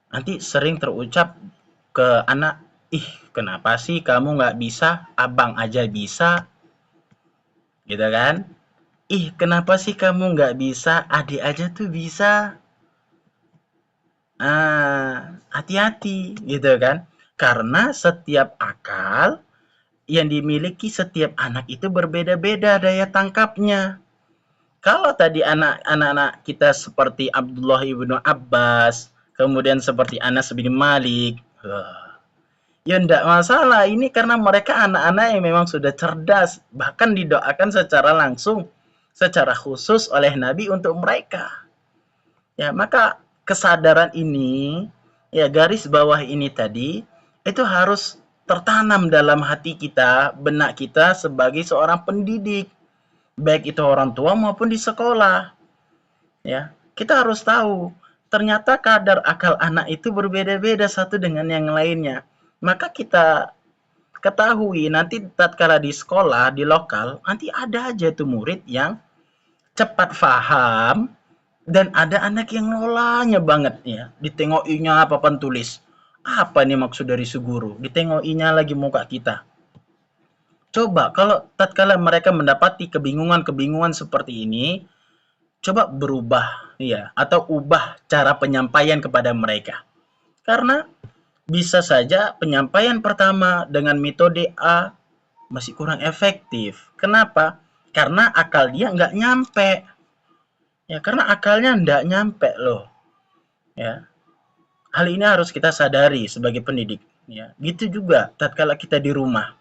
S1: Nanti sering terucap ke anak, ih, kenapa sih kamu nggak bisa, abang aja bisa, gitu kan. ih kenapa sih kamu nggak bisa, adik aja tuh bisa. Hati-hati gitu kan. Karena setiap akal yang dimiliki setiap anak itu berbeda-beda daya tangkapnya. Kalau tadi anak-anak kita seperti Abdullah ibnu Abbas, kemudian seperti Anas bin Malik, ya enggak masalah. Ini karena mereka anak-anak yang memang sudah cerdas, bahkan didoakan secara langsung, secara khusus oleh Nabi untuk mereka. Ya, maka kesadaran ini, ya garis bawah ini tadi, itu harus tertanam dalam hati kita, benak kita sebagai seorang pendidik, baik itu orang tua maupun di sekolah. Ya, kita harus tahu, ternyata kadar akal anak itu berbeda-beda satu dengan yang lainnya. Maka kita ketahui nanti tatkala di sekolah, di lokal, nanti ada aja tuh murid yang cepat paham, dan ada anak yang nolanya banget ya. Ditengokinya papan tulis. Apa nih maksud dari si guru? Ditengokinya lagi muka kita. Coba kalau tatkala mereka mendapati kebingungan-kebingungan seperti ini, coba berubah ya atau ubah cara penyampaian kepada mereka. Karena bisa saja penyampaian pertama dengan metode A masih kurang efektif. Kenapa? Karena akal dia nggak nyampe. Ya, karena akalnya nggak nyampe loh. Ya, hal ini harus kita sadari sebagai pendidik. Ya, gitu juga tatkala kita di rumah.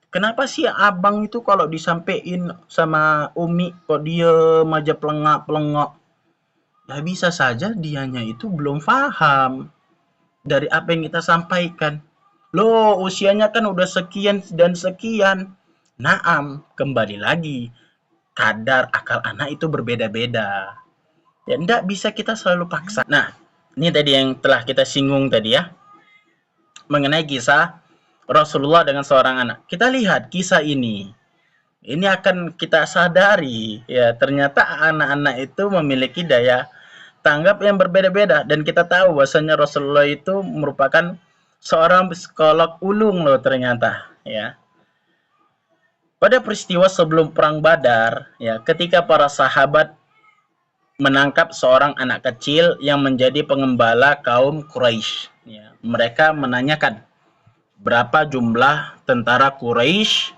S1: Kenapa sih abang itu kalau disampaikan sama Umi kok diem aja pelengak-pelengok? Ya bisa saja dianya itu belum paham dari apa yang kita sampaikan. Loh, usianya kan udah sekian dan sekian. Naam, kembali lagi. Kadar akal anak itu berbeda-beda. Ya, enggak bisa kita selalu paksa. Nah, ini tadi yang telah kita singgung tadi ya, mengenai kisah Rasulullah dengan seorang anak. Kita lihat kisah ini. Ini akan kita sadari ya, ternyata anak-anak itu memiliki daya tanggap yang berbeda-beda, dan kita tahu bahwasanya Rasulullah itu merupakan seorang psikolog ulung loh ternyata ya. Pada peristiwa sebelum perang Badar ya, ketika para sahabat menangkap seorang anak kecil yang menjadi pengembala kaum Quraisy. Ya, mereka menanyakan berapa jumlah tentara Quraisy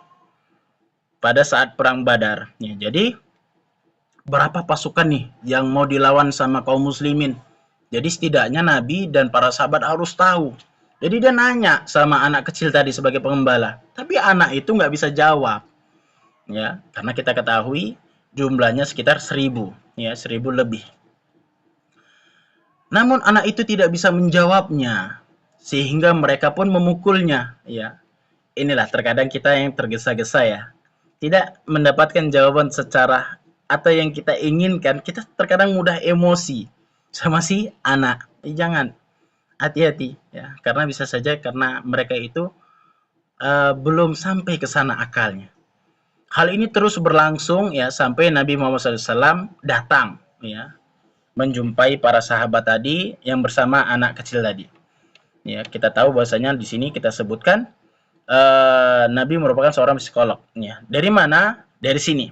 S1: pada saat perang Badar. Ya, jadi berapa pasukan nih yang mau dilawan sama kaum muslimin? Jadi setidaknya Nabi dan para sahabat harus tahu. Jadi dia nanya sama anak kecil tadi sebagai pengembala, tapi anak itu nggak bisa jawab, ya, karena kita ketahui jumlahnya sekitar 1000, ya 1000 lebih. Namun anak itu tidak bisa menjawabnya, sehingga mereka pun memukulnya. Ya, inilah terkadang kita yang tergesa-gesa ya, tidak mendapatkan jawaban secara atau yang kita inginkan, kita terkadang mudah emosi sama si anak. Jangan, hati-hati ya, karena bisa saja karena mereka itu belum sampai ke sana akalnya. Hal ini terus berlangsung ya sampai Nabi Muhammad SAW datang ya, menjumpai para sahabat tadi yang bersama anak kecil tadi. Ya, kita tahu bahwasanya di sini kita sebutkan Nabi merupakan seorang psikolog. Ya, dari mana? Dari sini.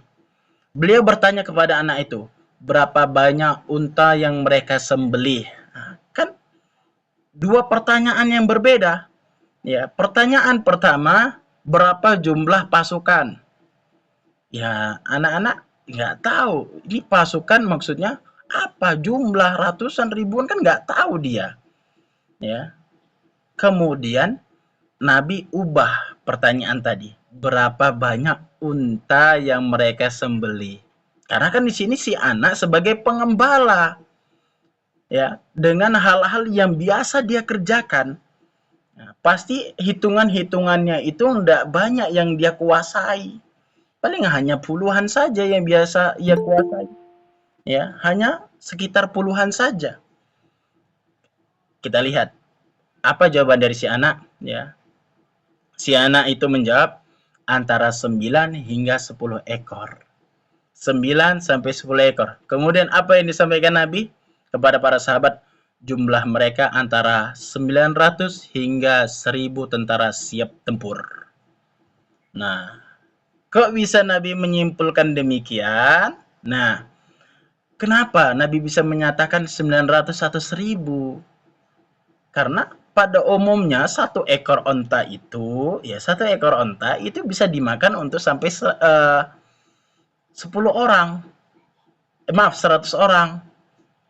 S1: Beliau bertanya kepada anak itu, berapa banyak unta yang mereka sembelih? Nah, kan dua pertanyaan yang berbeda. Ya, pertanyaan pertama, berapa jumlah pasukan? Ya, anak-anak nggak tahu. Ini pasukan maksudnya apa, jumlah ratusan ribuan kan nggak tahu dia. Ya. Kemudian Nabi ubah pertanyaan tadi. Berapa banyak unta yang mereka sembelih? Karena kan di sini si anak sebagai pengembala. Ya, dengan hal-hal yang biasa dia kerjakan. Nah, pasti hitungan-hitungannya itu tidak banyak yang dia kuasai. Paling hanya puluhan saja yang biasa ia kuasai. Ya, hanya sekitar puluhan saja. Kita lihat apa jawaban dari si anak, ya. Si anak itu menjawab antara 9 hingga 10 ekor. 9 sampai 10 ekor. Kemudian apa yang disampaikan Nabi kepada para sahabat? Jumlah mereka antara 900 hingga 1000 tentara siap tempur. Nah, Kok bisa Nabi menyimpulkan demikian? Nah, kenapa Nabi bisa menyatakan 900 atau 1000? Karena pada umumnya satu ekor onta itu bisa dimakan untuk sampai 10 orang. Maaf, 100 orang.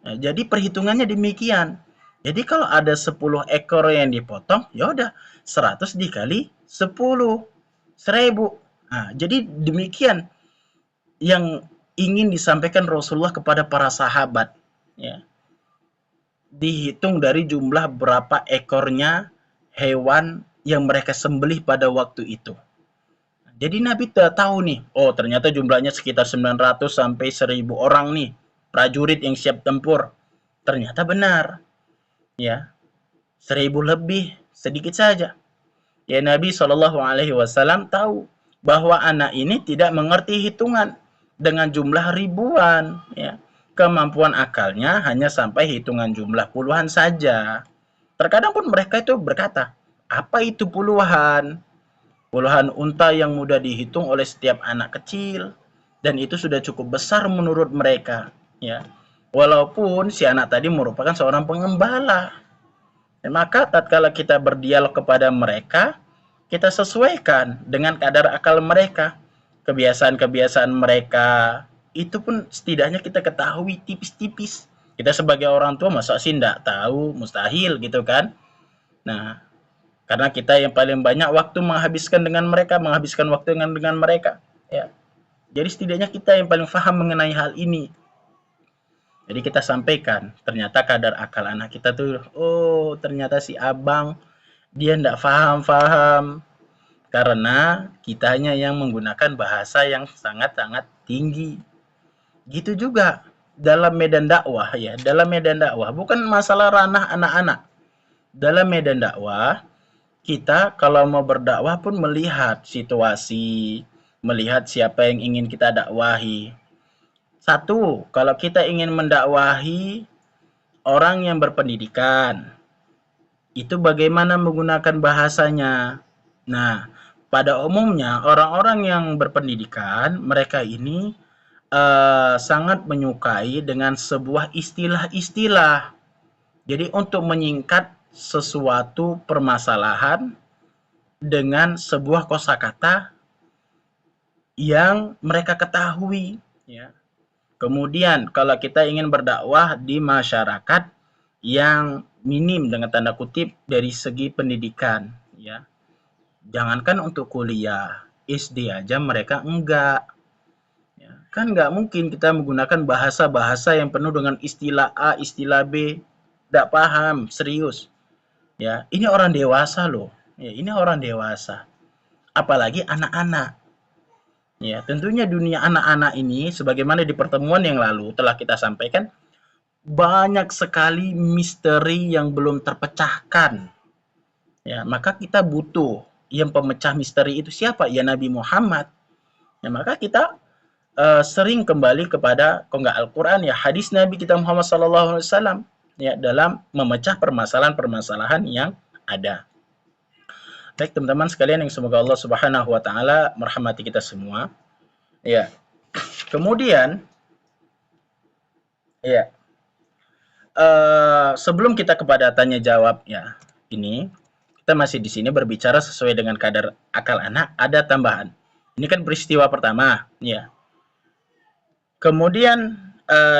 S1: Nah, jadi perhitungannya demikian. Jadi kalau ada 10 ekor yang dipotong, ya udah 100 dikali 10, 1000. Nah, jadi demikian yang ingin disampaikan Rasulullah kepada para sahabat, ya. Dihitung dari jumlah berapa ekornya hewan yang mereka sembelih pada waktu itu. Jadi Nabi tidak tahu nih, oh ternyata jumlahnya sekitar 900 sampai 1000 orang nih, prajurit yang siap tempur. Ternyata benar, ya, 1000 lebih, sedikit saja. Ya, Nabi SAW tahu bahwa anak ini tidak mengerti hitungan dengan jumlah ribuan, ya. Kemampuan akalnya hanya sampai hitungan jumlah puluhan saja. Terkadang pun mereka itu berkata, apa itu puluhan? Puluhan unta yang mudah dihitung oleh setiap anak kecil, dan itu sudah cukup besar menurut mereka, ya. Walaupun si anak tadi merupakan seorang pengembala. Maka tatkala kita berdialog kepada mereka, kita sesuaikan dengan kadar akal mereka. Kebiasaan-kebiasaan mereka itu pun setidaknya kita ketahui tipis-tipis. Kita sebagai orang tua masa sih enggak tahu, mustahil gitu kan. Nah, karena kita yang paling banyak waktu menghabiskan waktu dengan mereka, ya. Jadi setidaknya kita yang paling paham mengenai hal ini. Jadi kita sampaikan, ternyata kadar akal anak kita tuh, oh ternyata si abang dia ndak paham-paham karena kitanya yang menggunakan bahasa yang sangat-sangat tinggi. Gitu juga dalam medan dakwah, ya, dalam medan dakwah bukan masalah ranah anak-anak. Dalam medan dakwah kita kalau mau berdakwah pun melihat situasi, melihat siapa yang ingin kita dakwahi. Satu, kalau kita ingin mendakwahi orang yang berpendidikan, itu bagaimana menggunakan bahasanya. Nah, pada umumnya orang-orang yang berpendidikan, mereka ini sangat menyukai dengan sebuah istilah-istilah. Jadi untuk menyingkat sesuatu permasalahan dengan sebuah kosakata yang mereka ketahui, ya. Kemudian kalau kita ingin berdakwah di masyarakat yang minim dengan tanda kutip dari segi pendidikan, ya. Jangankan untuk kuliah, SD aja mereka enggak. Ya, kan nggak mungkin kita menggunakan bahasa-bahasa yang penuh dengan istilah A, istilah B, tidak paham, serius. Ya, ini orang dewasa loh. Ya, ini orang dewasa. Apalagi anak-anak. Ya, tentunya dunia anak-anak ini, sebagaimana di pertemuan yang lalu telah kita sampaikan, banyak sekali misteri yang belum terpecahkan. Ya, maka kita butuh yang pemecah misteri itu siapa? Ya Nabi Muhammad. Ya, maka kita sering kembali kepada kalau nggak Al-Quran ya hadis Nabi kita Muhammad SAW, ya, dalam memecah permasalahan-permasalahan yang ada. Baik teman-teman sekalian yang semoga Allah Subhanahu wa taala merahmati kita semua. Ya. Kemudian ya, sebelum kita kepada tanya jawab ya, ini kita masih di sini berbicara sesuai dengan kadar akal anak, ada tambahan. Ini kan peristiwa pertama, ya. Kemudian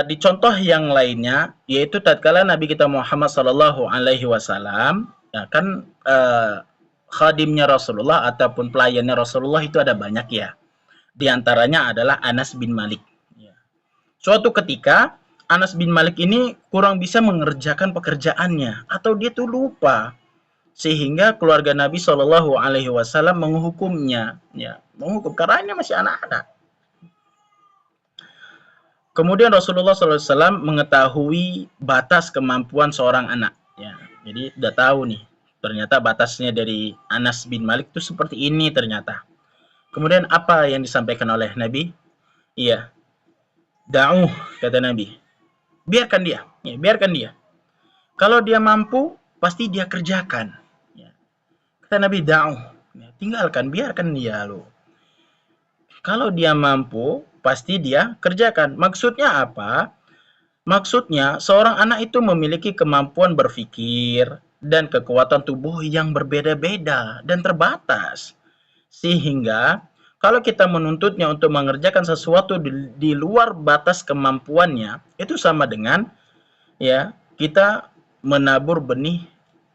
S1: di contoh yang lainnya yaitu tatkala Nabi kita Muhammad sallallahu alaihi wasallam, ya kan, khadimnya Rasulullah ataupun pelayannya Rasulullah itu ada banyak, ya. Di antaranya adalah Anas bin Malik. Ya. Suatu ketika Anas bin Malik ini kurang bisa mengerjakan pekerjaannya atau dia tuh lupa sehingga keluarga Nabi Shallallahu Alaihi Wasallam menghukumnya, ya, menghukum karena ini masih anak-anak. Kemudian Rasulullah SAW mengetahui batas kemampuan seorang anak. Ya, jadi udah tahu nih, ternyata batasnya dari Anas bin Malik itu seperti ini ternyata. Kemudian apa yang disampaikan oleh Nabi? Iya, da'uh, kata Nabi. Biarkan dia, ya, biarkan dia. Kalau dia mampu, pasti dia kerjakan. Ya. Kata Nabi, da'uh, ya, tinggalkan, biarkan dia loh. Kalau dia mampu, pasti dia kerjakan. Maksudnya apa? Maksudnya, seorang anak itu memiliki kemampuan berpikir dan kekuatan tubuh yang berbeda-beda dan terbatas. Sehingga, kalau kita menuntutnya untuk mengerjakan sesuatu di luar batas kemampuannya, itu sama dengan ya kita menabur benih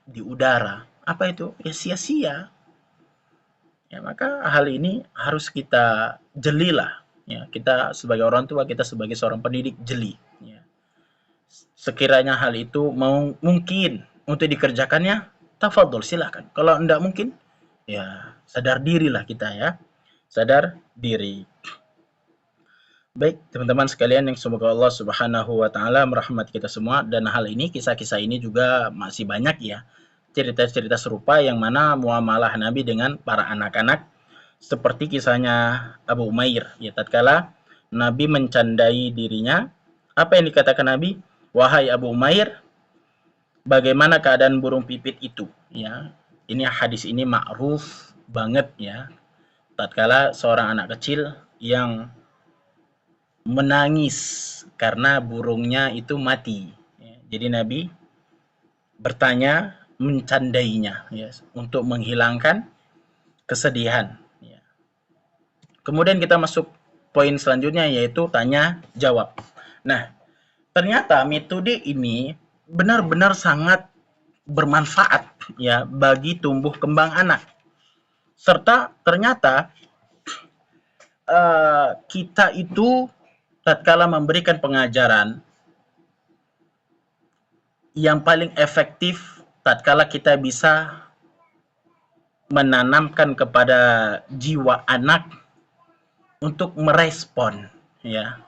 S1: di udara. Apa itu? Ya sia-sia. Ya, maka hal ini harus kita jelilah. Ya, kita sebagai orang tua, kita sebagai seorang pendidik jeli. Ya. Sekiranya hal itu mungkin untuk dikerjakannya, tafadhol silakan. Kalau tidak mungkin, ya sadar dirilah kita ya. Sadar diri. Baik, teman-teman sekalian yang semoga Allah Subhanahu wa taala merahmati kita semua, dan hal ini, kisah-kisah ini juga masih banyak ya. Cerita-cerita serupa yang mana muamalah Nabi dengan para anak-anak, seperti kisahnya Abu Umair ya, tatkala Nabi mencandai dirinya, apa yang dikatakan Nabi? Wahai Abu Umair, bagaimana keadaan burung pipit itu ya. Ini hadis ini ma'ruf banget ya. Tatkala seorang anak kecil yang menangis karena burungnya itu mati. Jadi Nabi bertanya, mencandainya ya, untuk menghilangkan kesedihan. Ya. Kemudian kita masuk poin selanjutnya, yaitu tanya jawab. Nah, ternyata metode ini benar-benar sangat bermanfaat ya bagi tumbuh kembang anak. Serta ternyata kita itu tatkala memberikan pengajaran, yang paling efektif tatkala kita bisa menanamkan kepada jiwa anak untuk merespon ya,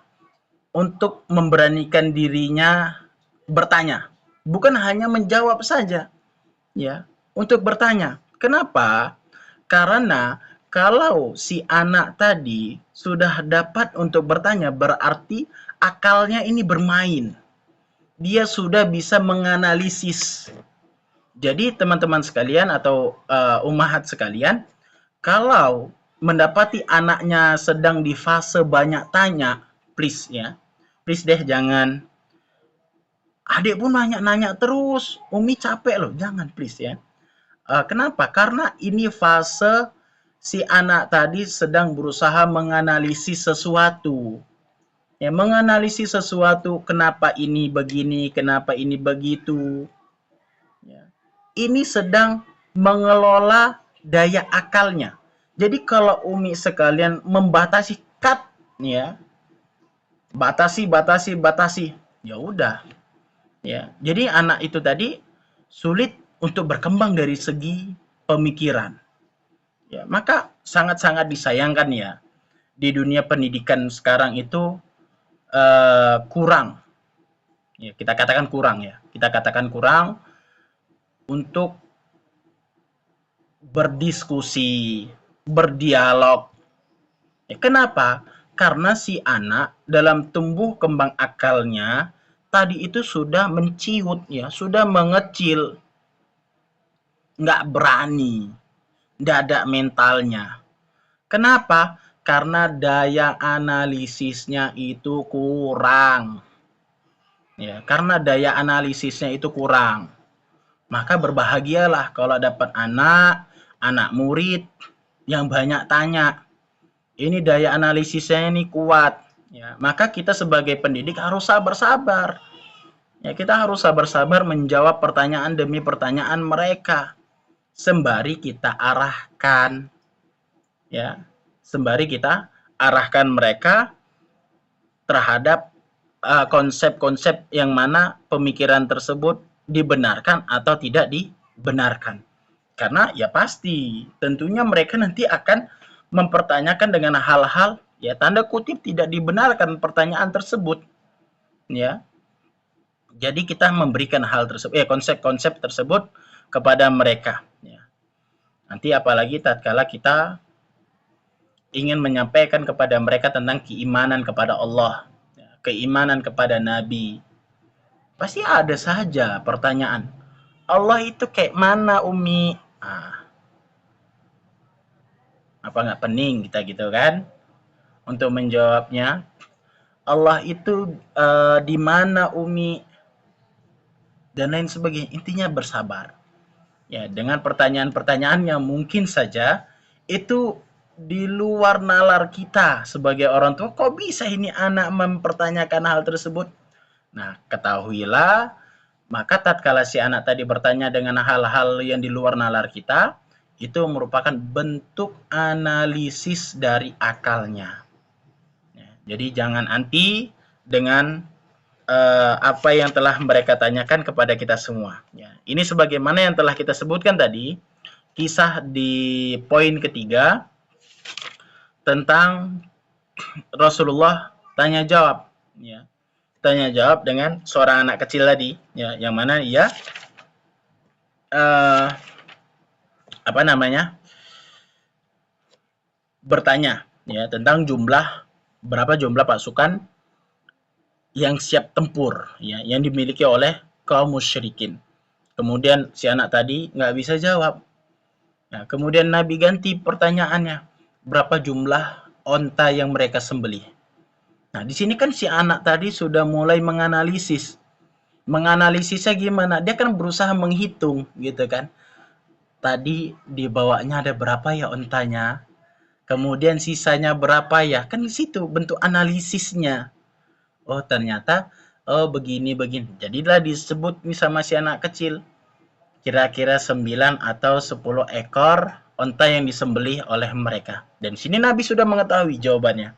S1: untuk memberanikan dirinya bertanya, bukan hanya menjawab saja ya, untuk bertanya. Kenapa? Karena kalau si anak tadi sudah dapat untuk bertanya, berarti akalnya ini bermain. Dia sudah bisa menganalisis. Jadi teman-teman sekalian atau ummahat sekalian, kalau mendapati anaknya sedang di fase banyak tanya, please ya, please deh jangan. Adik pun nanya-nanya terus, Umi capek loh, jangan please ya. Kenapa? Karena ini fase si anak tadi sedang berusaha menganalisis sesuatu. Ya, menganalisis sesuatu, kenapa ini begini, kenapa ini begitu. Ya. Ini sedang mengelola daya akalnya. Jadi kalau Umi sekalian membatasi, cut ya, batasi, ya udah. Ya, jadi anak itu tadi sulit untuk berkembang dari segi pemikiran. Ya, maka sangat-sangat disayangkan ya, di dunia pendidikan sekarang itu kurang. Ya, kita katakan kurang ya. Kita katakan kurang untuk berdiskusi, berdialog. Ya, kenapa? Karena si anak dalam tumbuh kembang akalnya tadi itu sudah menciut ya, sudah mengecil, nggak berani, nggak ada mentalnya. Kenapa? Karena daya analisisnya itu kurang. Ya, karena daya analisisnya itu kurang. Maka berbahagialah kalau dapat anak murid yang banyak tanya. Ini daya analisisnya ini kuat. Ya, maka kita sebagai pendidik harus sabar-sabar. Ya, kita harus sabar-sabar menjawab pertanyaan demi pertanyaan mereka. Sembari kita arahkan. Ya, sembari kita arahkan mereka terhadap konsep-konsep yang mana pemikiran tersebut dibenarkan atau tidak dibenarkan. Karena ya pasti tentunya mereka nanti akan mempertanyakan dengan hal-hal ya tanda kutip tidak dibenarkan pertanyaan tersebut. Ya. Jadi kita memberikan hal tersebut konsep-konsep tersebut kepada mereka ya. Nanti apalagi tatkala kita ingin menyampaikan kepada mereka tentang keimanan kepada Allah, keimanan kepada Nabi, pasti ada saja pertanyaan. Allah itu kayak mana, Umi? Apa nggak pening kita gitu kan? untuk menjawabnya. Allah itu di mana Umi dan lain sebagainya. Intinya bersabar. Ya, dengan pertanyaan-pertanyaan yang mungkin saja itu di luar nalar kita sebagai orang tua. Kok bisa ini anak mempertanyakan hal tersebut? Nah, ketahuilah, maka tatkala si anak tadi bertanya dengan hal-hal yang di luar nalar kita, itu merupakan bentuk analisis dari akalnya. Ya, jadi jangan anti dengan apa yang telah mereka tanyakan kepada kita semua. Ya, ini sebagaimana yang telah kita sebutkan tadi, kisah di poin ketiga tentang Rasulullah tanya jawab. Ya, tanya jawab dengan seorang anak kecil tadi, ya, yang mana ia apa namanya bertanya, ya, tentang berapa jumlah pasukan yang siap tempur, ya, yang dimiliki oleh kaum musyrikin. Kemudian si anak tadi nggak bisa jawab. Nah, kemudian Nabi ganti pertanyaannya, berapa jumlah onta yang mereka sembelih. Nah, di sini kan si anak tadi sudah mulai menganalisis. Menganalisisnya gimana? Dia kan berusaha menghitung, gitu kan. Tadi dibawanya ada berapa ya ontanya? Kemudian sisanya berapa ya? Kan di situ bentuk analisisnya. Oh, ternyata begini begini. Jadilah disebut nih sama si anak kecil. Kira-kira 9 atau 10 ekor onta yang disembelih oleh mereka. Dan sini Nabi sudah mengetahui jawabannya.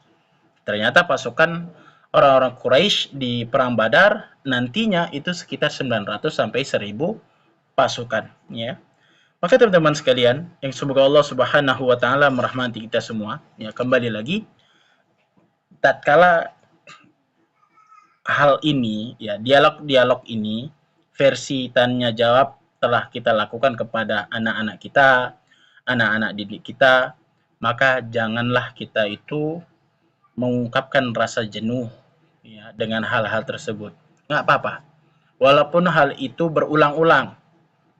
S1: Ternyata pasukan orang-orang Quraisy di perang Badar nantinya itu sekitar 900 sampai 1000 pasukan, ya. Maka teman-teman sekalian, yang semoga Allah Subhanahu wa taala merahmati kita semua, ya, kembali lagi tatkala hal ini, ya, dialog-dialog ini, versi tanya jawab telah kita lakukan kepada anak-anak kita, anak-anak didik kita, maka janganlah kita itu mengungkapkan rasa jenuh, ya, dengan hal-hal tersebut. Nggak apa-apa. Walaupun hal itu berulang-ulang.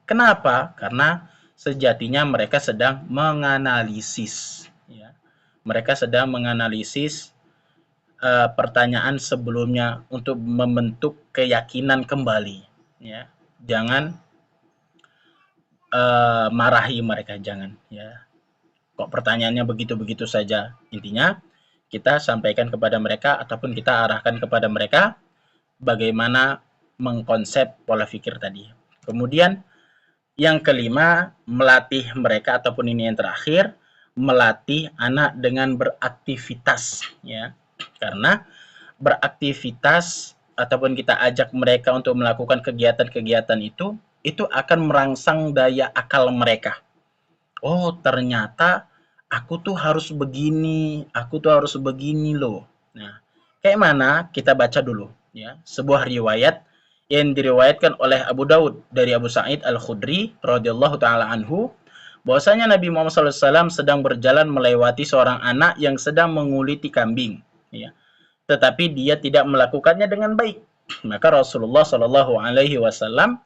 S1: Kenapa? Karena sejatinya mereka sedang menganalisis. Ya. Mereka sedang menganalisis pertanyaan sebelumnya untuk membentuk keyakinan kembali. Ya. Jangan marahi mereka, jangan. Ya. Kok pertanyaannya begitu-begitu saja? Intinya kita sampaikan kepada mereka ataupun kita arahkan kepada mereka bagaimana mengkonsep pola pikir tadi. Kemudian yang kelima, melatih mereka ataupun ini yang terakhir, melatih anak dengan beraktivitas, ya. Karena beraktivitas ataupun kita ajak mereka untuk melakukan kegiatan-kegiatan itu akan merangsang daya akal mereka. Oh, ternyata aku tuh harus begini, aku tuh harus begini loh. Nah, kayak mana? Kita baca dulu, ya. Sebuah riwayat yang diriwayatkan oleh Abu Daud dari Abu Sa'id Al-Khudri radhiyallahu taala anhu, bahwasanya Nabi Muhammad SAW sedang berjalan melewati seorang anak yang sedang menguliti kambing, ya. Tetapi dia tidak melakukannya dengan baik. Maka Rasulullah Shallallahu alaihi wasallam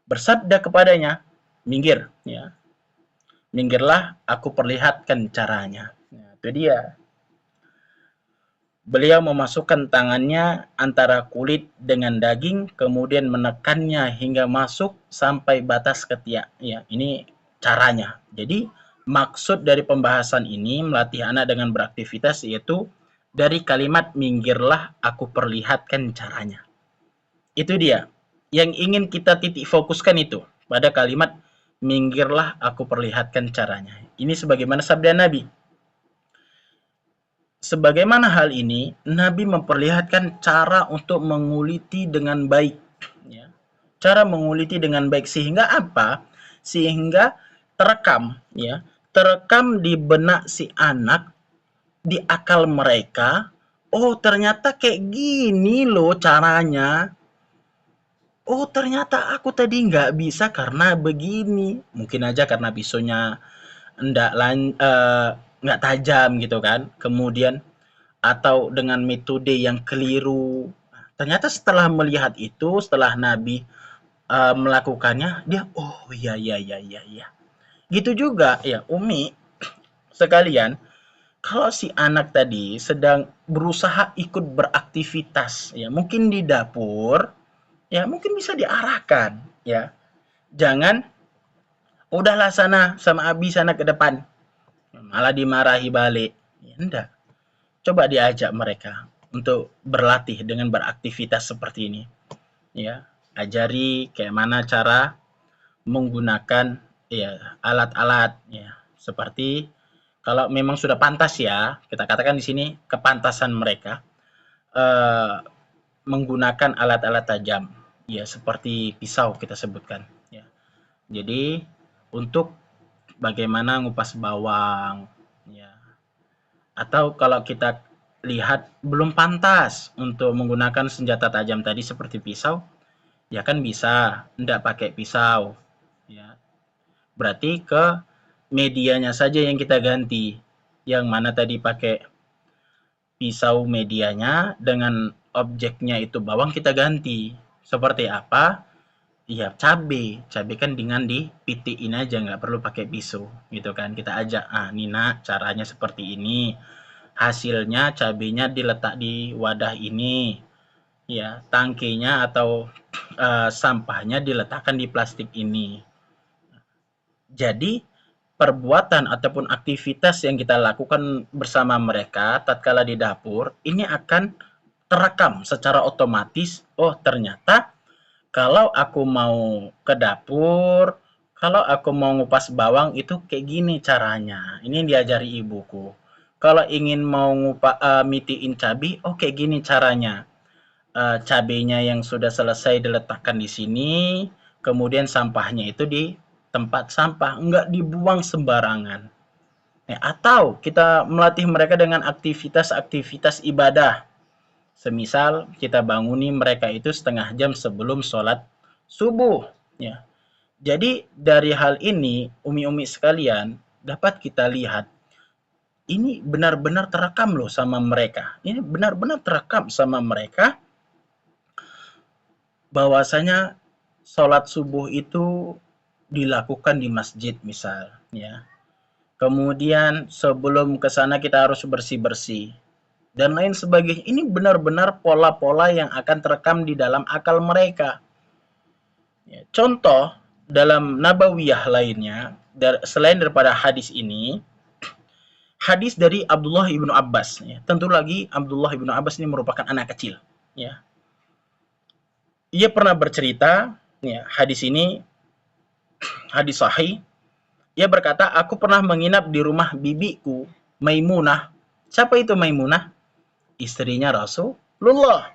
S1: bersabda kepadanya, "Minggir, ya. Minggirlah, aku perlihatkan caranya." Nah, itu dia. Beliau memasukkan tangannya antara kulit dengan daging, kemudian menekannya hingga masuk sampai batas ketiak. Ya, ini caranya. Jadi, maksud dari pembahasan ini melatih anak dengan beraktivitas yaitu dari kalimat minggirlah aku perlihatkan caranya. Itu dia. Yang ingin kita titik fokuskan itu pada kalimat minggirlah aku perlihatkan caranya. Ini sebagaimana sabda Nabi. Sebagaimana hal ini, Nabi memperlihatkan cara untuk menguliti dengan baik. Ya. Cara menguliti dengan baik sehingga apa? Sehingga terekam, ya, terekam di benak si anak, di akal mereka. Oh, ternyata kayak gini loh caranya. Oh, ternyata aku tadi nggak bisa karena begini. Mungkin aja karena pisaunya nggak tajam gitu kan. Kemudian atau dengan metode yang keliru. Ternyata setelah melihat itu, setelah Nabi melakukannya, dia oh iya iya iya iya iya. Gitu juga ya Umi sekalian, Kalau si anak tadi sedang berusaha ikut beraktivitas, ya mungkin di dapur, ya mungkin bisa diarahkan, ya. Jangan, udahlah sana sama Abi sana ke depan, malah dimarahi balik. Ya, enggak. Coba diajak mereka untuk berlatih dengan beraktivitas seperti ini. Ya, ajari kayak mana cara menggunakan ya alat-alat ya seperti kalau memang sudah pantas ya kita katakan di sini kepantasan mereka eh, menggunakan alat-alat tajam ya seperti pisau kita sebutkan ya. Jadi untuk bagaimana ngupas bawang ya atau kalau kita lihat belum pantas untuk menggunakan senjata tajam tadi seperti pisau ya kan bisa enggak pakai pisau ya. Berarti ke medianya saja yang kita ganti. Yang mana tadi pakai pisau medianya dengan objeknya itu bawang kita ganti. Seperti apa? Ya cabe. Cabe kan dengan dipitiin aja nggak perlu pakai pisau gitu kan. Kita ajak, Nina caranya seperti ini. Hasilnya cabenya diletak di wadah ini. Ya, tangkinya atau sampahnya diletakkan di plastik ini. Jadi, perbuatan ataupun aktivitas yang kita lakukan bersama mereka tatkala di dapur, ini akan terekam secara otomatis. Oh, ternyata kalau aku mau ke dapur, kalau aku mau ngupas bawang itu kayak gini caranya. Ini yang diajari ibuku. Kalau ingin mau mitiin cabai, oh kayak gini caranya. Cabenya yang sudah selesai diletakkan di sini, kemudian sampahnya itu di tempat sampah, enggak dibuang sembarangan. Ya, atau kita melatih mereka dengan aktivitas-aktivitas ibadah. Semisal kita banguni mereka itu setengah jam sebelum sholat subuh. Ya. Jadi dari hal ini, umi-umi sekalian, dapat kita lihat, ini benar-benar terekam loh sama mereka. Ini benar-benar terekam sama mereka bahwasanya sholat subuh itu dilakukan di masjid misal ya. Kemudian sebelum ke sana kita harus bersih-bersih dan lain sebagainya. Ini benar-benar pola-pola yang akan terekam di dalam akal mereka. Ya, contoh dalam nabawiyah lainnya selain daripada hadis ini, hadis dari Abdullah ibnu Abbas. Ya. Tentu lagi Abdullah ibnu Abbas ini merupakan anak kecil. Ya. Ia pernah bercerita, ya, hadis ini hadis sahih. Ia berkata, aku pernah menginap di rumah bibiku, Maimunah. Siapa itu Maimunah? Istrinya Rasulullah.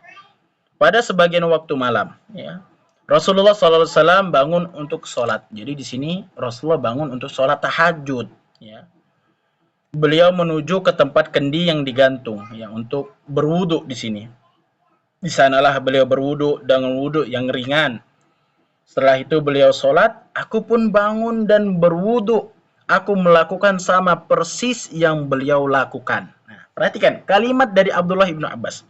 S1: Pada sebagian waktu malam, ya. Rasulullah SAW bangun untuk sholat. Jadi di sini Rasulullah bangun untuk sholat tahajud. Ya. Beliau menuju ke tempat kendi yang digantung, ya, untuk berwudu di sini. Di sanalah beliau berwudu dengan wudu yang ringan. Setelah itu beliau sholat, aku pun bangun dan berwudu. Aku melakukan sama persis yang beliau lakukan. Nah, perhatikan kalimat dari Abdullah ibnu Abbas.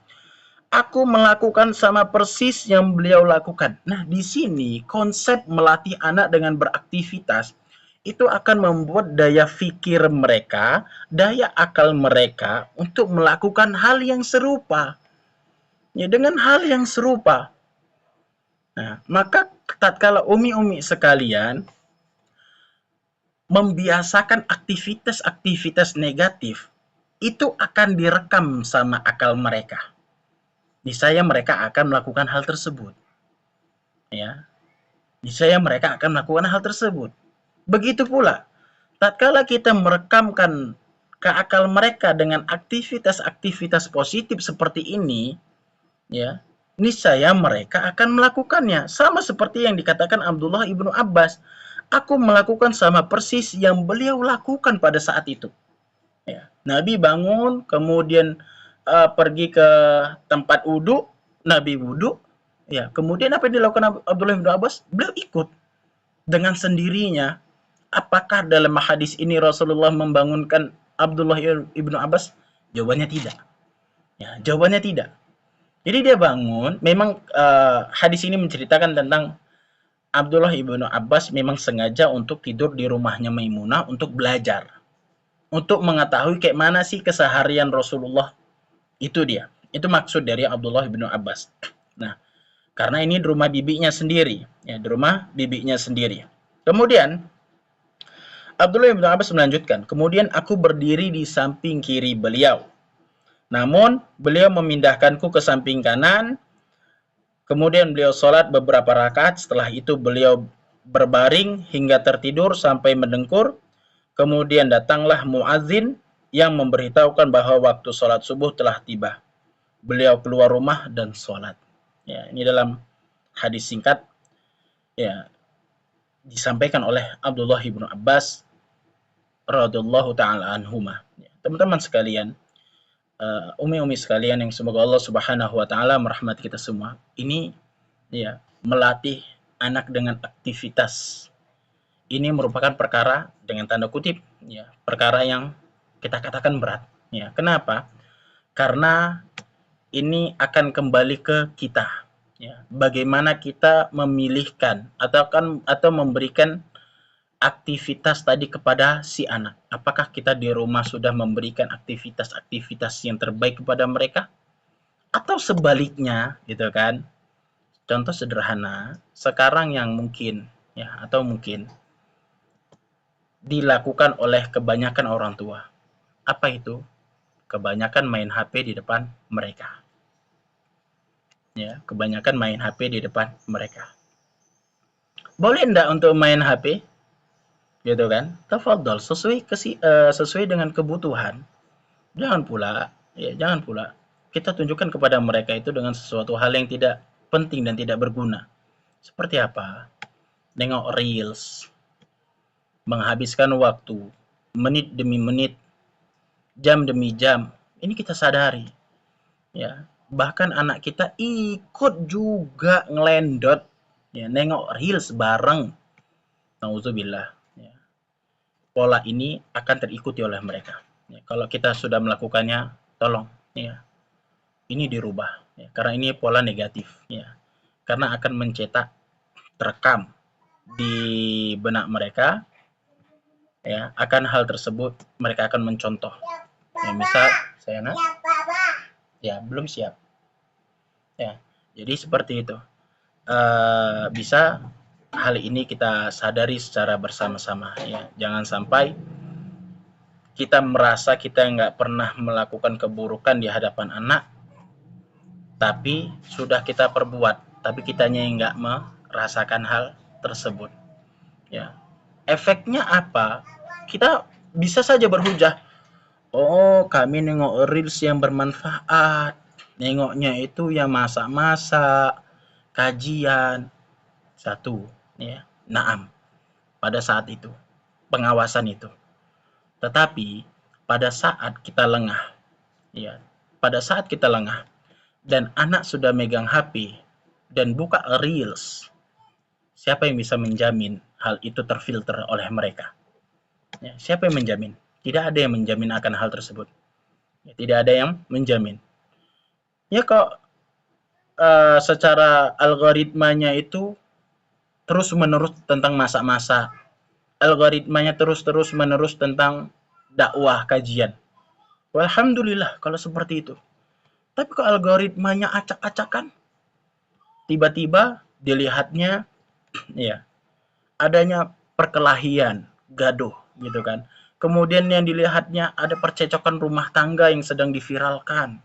S1: Aku melakukan sama persis yang beliau lakukan. Nah, di sini konsep melatih anak dengan beraktivitas itu akan membuat daya fikir mereka, daya akal mereka untuk melakukan hal yang serupa. Ya, dengan hal yang serupa. Nah, maka tatkala umi-umi sekalian membiasakan aktivitas-aktivitas negatif, itu akan direkam sama akal mereka. Niscaya mereka akan melakukan hal tersebut. Ya, niscaya mereka akan melakukan hal tersebut. Begitu pula, tatkala kita merekamkan ke akal mereka dengan aktivitas-aktivitas positif seperti ini, ya, niscaya mereka akan melakukannya. Sama seperti yang dikatakan Abdullah ibnu Abbas. Aku melakukan sama persis yang beliau lakukan pada saat itu. Ya. Nabi bangun, kemudian pergi ke tempat wudhu, Nabi wudhu. Ya, kemudian apa yang dilakukan Abdullah ibnu Abbas? Beliau ikut dengan sendirinya. Apakah dalam hadis ini Rasulullah membangunkan Abdullah ibnu Abbas? Jawabannya tidak. Ya, jawabannya tidak. Jadi dia bangun, memang hadis ini menceritakan tentang Abdullah ibnu Abbas memang sengaja untuk tidur di rumahnya Maimunah untuk belajar. untuk mengetahui kayak mana sih keseharian Rasulullah. Itu dia. Itu maksud dari Abdullah bin Abbas. Nah, karena ini di rumah bibinya sendiri, ya, di rumah bibinya sendiri. Kemudian Abdullah bin Abbas melanjutkan, kemudian aku berdiri di samping kiri beliau. Namun, beliau memindahkanku ke samping kanan. Kemudian beliau sholat beberapa rakaat. Setelah itu beliau berbaring hingga tertidur sampai mendengkur. Kemudian datanglah muadzin yang memberitahukan bahwa waktu sholat subuh telah tiba. Beliau keluar rumah dan sholat. Ya, ini dalam hadis singkat, ya, disampaikan oleh Abdullah bin Abbas radhiyallahu taala anhuma. Ya, teman-teman sekalian, umi-umi sekalian yang semoga Allah Subhanahu wa taala merahmati kita semua. Ini, ya, melatih anak dengan aktivitas. Ini merupakan perkara dengan tanda kutip, ya, perkara yang kita katakan berat. Ya, kenapa? Karena ini akan kembali ke kita. Ya, bagaimana kita memilihkan atau memberikan aktivitas tadi kepada si anak. Apakah kita di rumah sudah memberikan aktivitas-aktivitas yang terbaik kepada mereka? Atau sebaliknya, gitu kan? Contoh sederhana, sekarang yang mungkin, ya, atau mungkin dilakukan oleh kebanyakan orang tua. Apa itu? Kebanyakan main HP di depan mereka. Ya, kebanyakan main HP di depan mereka. Boleh enggak untuk main HP? Gitu kan? Tafadhol, sesuai dengan kebutuhan. Jangan pula kita tunjukkan kepada mereka itu dengan sesuatu hal yang tidak penting dan tidak berguna. Seperti apa? Nengok reels, menghabiskan waktu, menit demi menit, jam demi jam. Ini kita sadari, ya. Bahkan anak kita ikut juga ngelendot, ya, nengok reels bareng. Nauzubillah. Ya. Pola ini akan terikuti oleh mereka. Ya, kalau kita sudah melakukannya, tolong, ya, ini dirubah. Ya, karena ini pola negatif. Ya. Karena akan mencetak, terekam di benak mereka, ya, akan hal tersebut mereka akan mencontoh. Ya, misal saya ya belum siap. Ya, jadi seperti itu. Bisa hal ini kita sadari secara bersama-sama. Ya, jangan sampai kita merasa kita nggak pernah melakukan keburukan di hadapan anak, tapi sudah kita perbuat, tapi kitanya yang nggak merasakan hal tersebut. Ya, efeknya apa? Kita bisa saja berhujah, oh kami nengok reels yang bermanfaat, nengoknya itu yang masak-masak, kajian, satu, ya, naam, pada saat itu, pengawasan itu. Tetapi pada saat kita lengah, ya, pada saat kita lengah dan anak sudah megang HP dan buka reels, siapa yang bisa menjamin hal itu terfilter oleh mereka? Ya, siapa yang menjamin? Tidak ada yang menjamin akan hal tersebut. Ya, tidak ada yang menjamin. Ya, kok secara algoritmanya itu terus-menerus tentang masak-masak, algoritmanya terus menerus tentang dakwah kajian. Alhamdulillah kalau seperti itu. Tapi kalau algoritmanya acak-acakan, tiba-tiba dilihatnya, ya, adanya perkelahian, gaduh, gitu kan. Kemudian yang dilihatnya ada percecokan rumah tangga yang sedang diviralkan.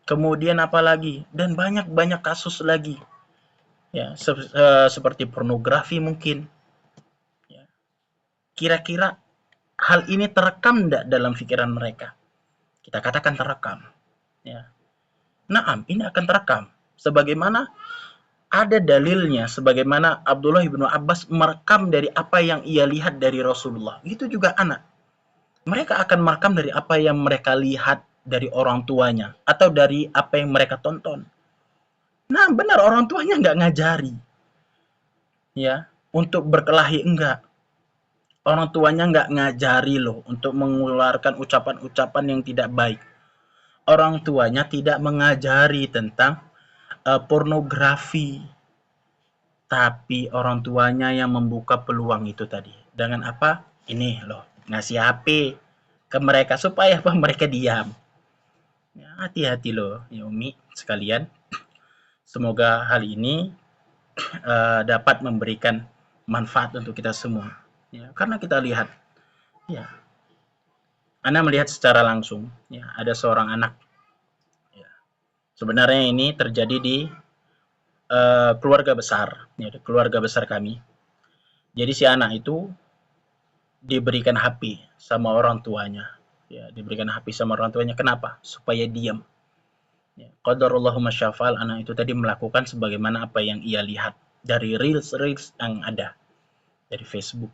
S1: Kemudian apa lagi? Dan banyak kasus lagi. Ya, seperti pornografi mungkin. Ya. Kira-kira hal ini terekam tidak dalam pikiran mereka? Kita katakan terekam. Ya. Naam, ini akan terekam. Sebagaimana ada dalilnya, sebagaimana Abdullah bin Abbas merekam dari apa yang ia lihat dari Rasulullah. Itu juga anak. Mereka akan merekam dari apa yang mereka lihat dari orang tuanya atau dari apa yang mereka tonton. Nah, benar, orang tuanya nggak ngajari, ya, untuk berkelahi, enggak. Orang tuanya nggak ngajari loh untuk mengeluarkan ucapan-ucapan yang tidak baik. Orang tuanya tidak mengajari tentang pornografi. Tapi orang tuanya yang membuka peluang itu tadi. Dengan apa? Ini loh. ngasih HP ke mereka supaya apa mereka diam. Ya, hati-hati loh ya Umi sekalian. Semoga hal ini dapat memberikan manfaat untuk kita semua. Ya, karena kita lihat, ya, Anda melihat secara langsung, ya, ada seorang anak. Ya, sebenarnya ini terjadi di keluarga besar, ya, keluarga besar kami. Jadi si anak itu diberikan HP sama orang tuanya. Ya, diberikan HP sama orang tuanya. Kenapa? Supaya diam. Ya, qadarullahu masyafal, anak itu tadi melakukan sebagaimana apa yang ia lihat dari reels-reels yang ada dari Facebook,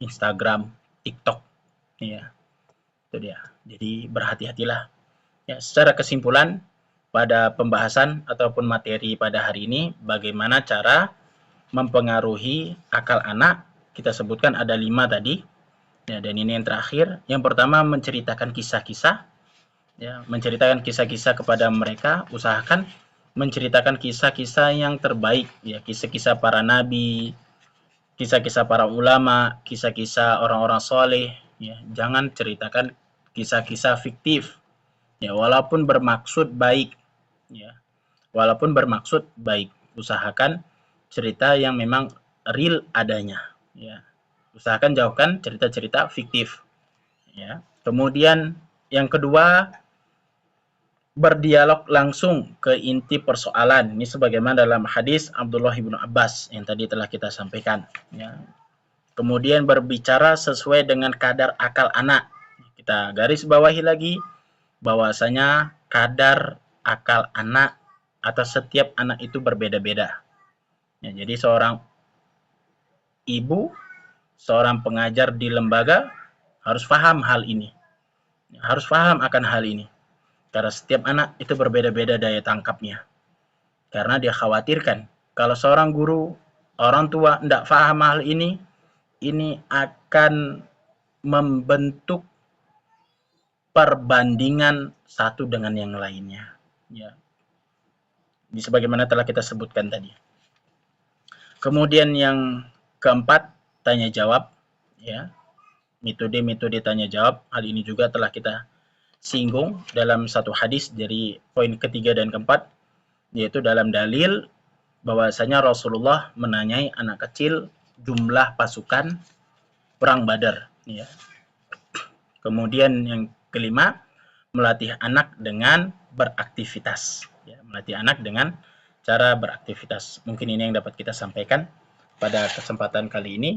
S1: Instagram, TikTok. Ya, itu dia. Jadi berhati-hatilah. Ya, secara kesimpulan pada pembahasan ataupun materi pada hari ini, bagaimana cara mempengaruhi akal anak. Kita sebutkan ada 5 tadi. Ya, dan ini yang terakhir. Yang pertama menceritakan kisah-kisah. Ya, menceritakan kisah-kisah kepada mereka. Usahakan menceritakan kisah-kisah yang terbaik. Ya, kisah-kisah para nabi, kisah-kisah para ulama, kisah-kisah orang-orang soleh. Ya, jangan ceritakan kisah-kisah fiktif. Ya, walaupun bermaksud baik. Ya, walaupun bermaksud baik. Usahakan cerita yang memang real adanya. Ya, usahakan jauhkan cerita-cerita fiktif. Ya. Kemudian yang kedua, berdialog langsung ke inti persoalan. Ini sebagaimana dalam hadis Abdullah bin Abbas yang tadi telah kita sampaikan. Ya. Kemudian berbicara sesuai dengan kadar akal anak. Kita garis bawahi lagi bahwasanya kadar akal anak atas setiap anak itu berbeda-beda. Ya, jadi seorang ibu, seorang pengajar di lembaga harus paham hal ini. Harus paham akan hal ini. Karena setiap anak itu berbeda-beda daya tangkapnya. Karena dia khawatirkan kalau seorang guru, orang tua tidak paham hal ini akan membentuk perbandingan satu dengan yang lainnya. Ya. Ini sebagaimana telah kita sebutkan tadi. Kemudian yang keempat, tanya jawab. Ya. Metode-metode tanya jawab. Hal ini juga telah kita singgung dalam satu hadis dari poin ketiga dan keempat, yaitu dalam dalil bahwasanya Rasulullah menanyai anak kecil jumlah pasukan perang Badar. Ya. Kemudian yang kelima, melatih anak dengan beraktivitas. Ya, melatih anak dengan cara beraktivitas. Mungkin ini yang dapat kita sampaikan pada kesempatan kali ini.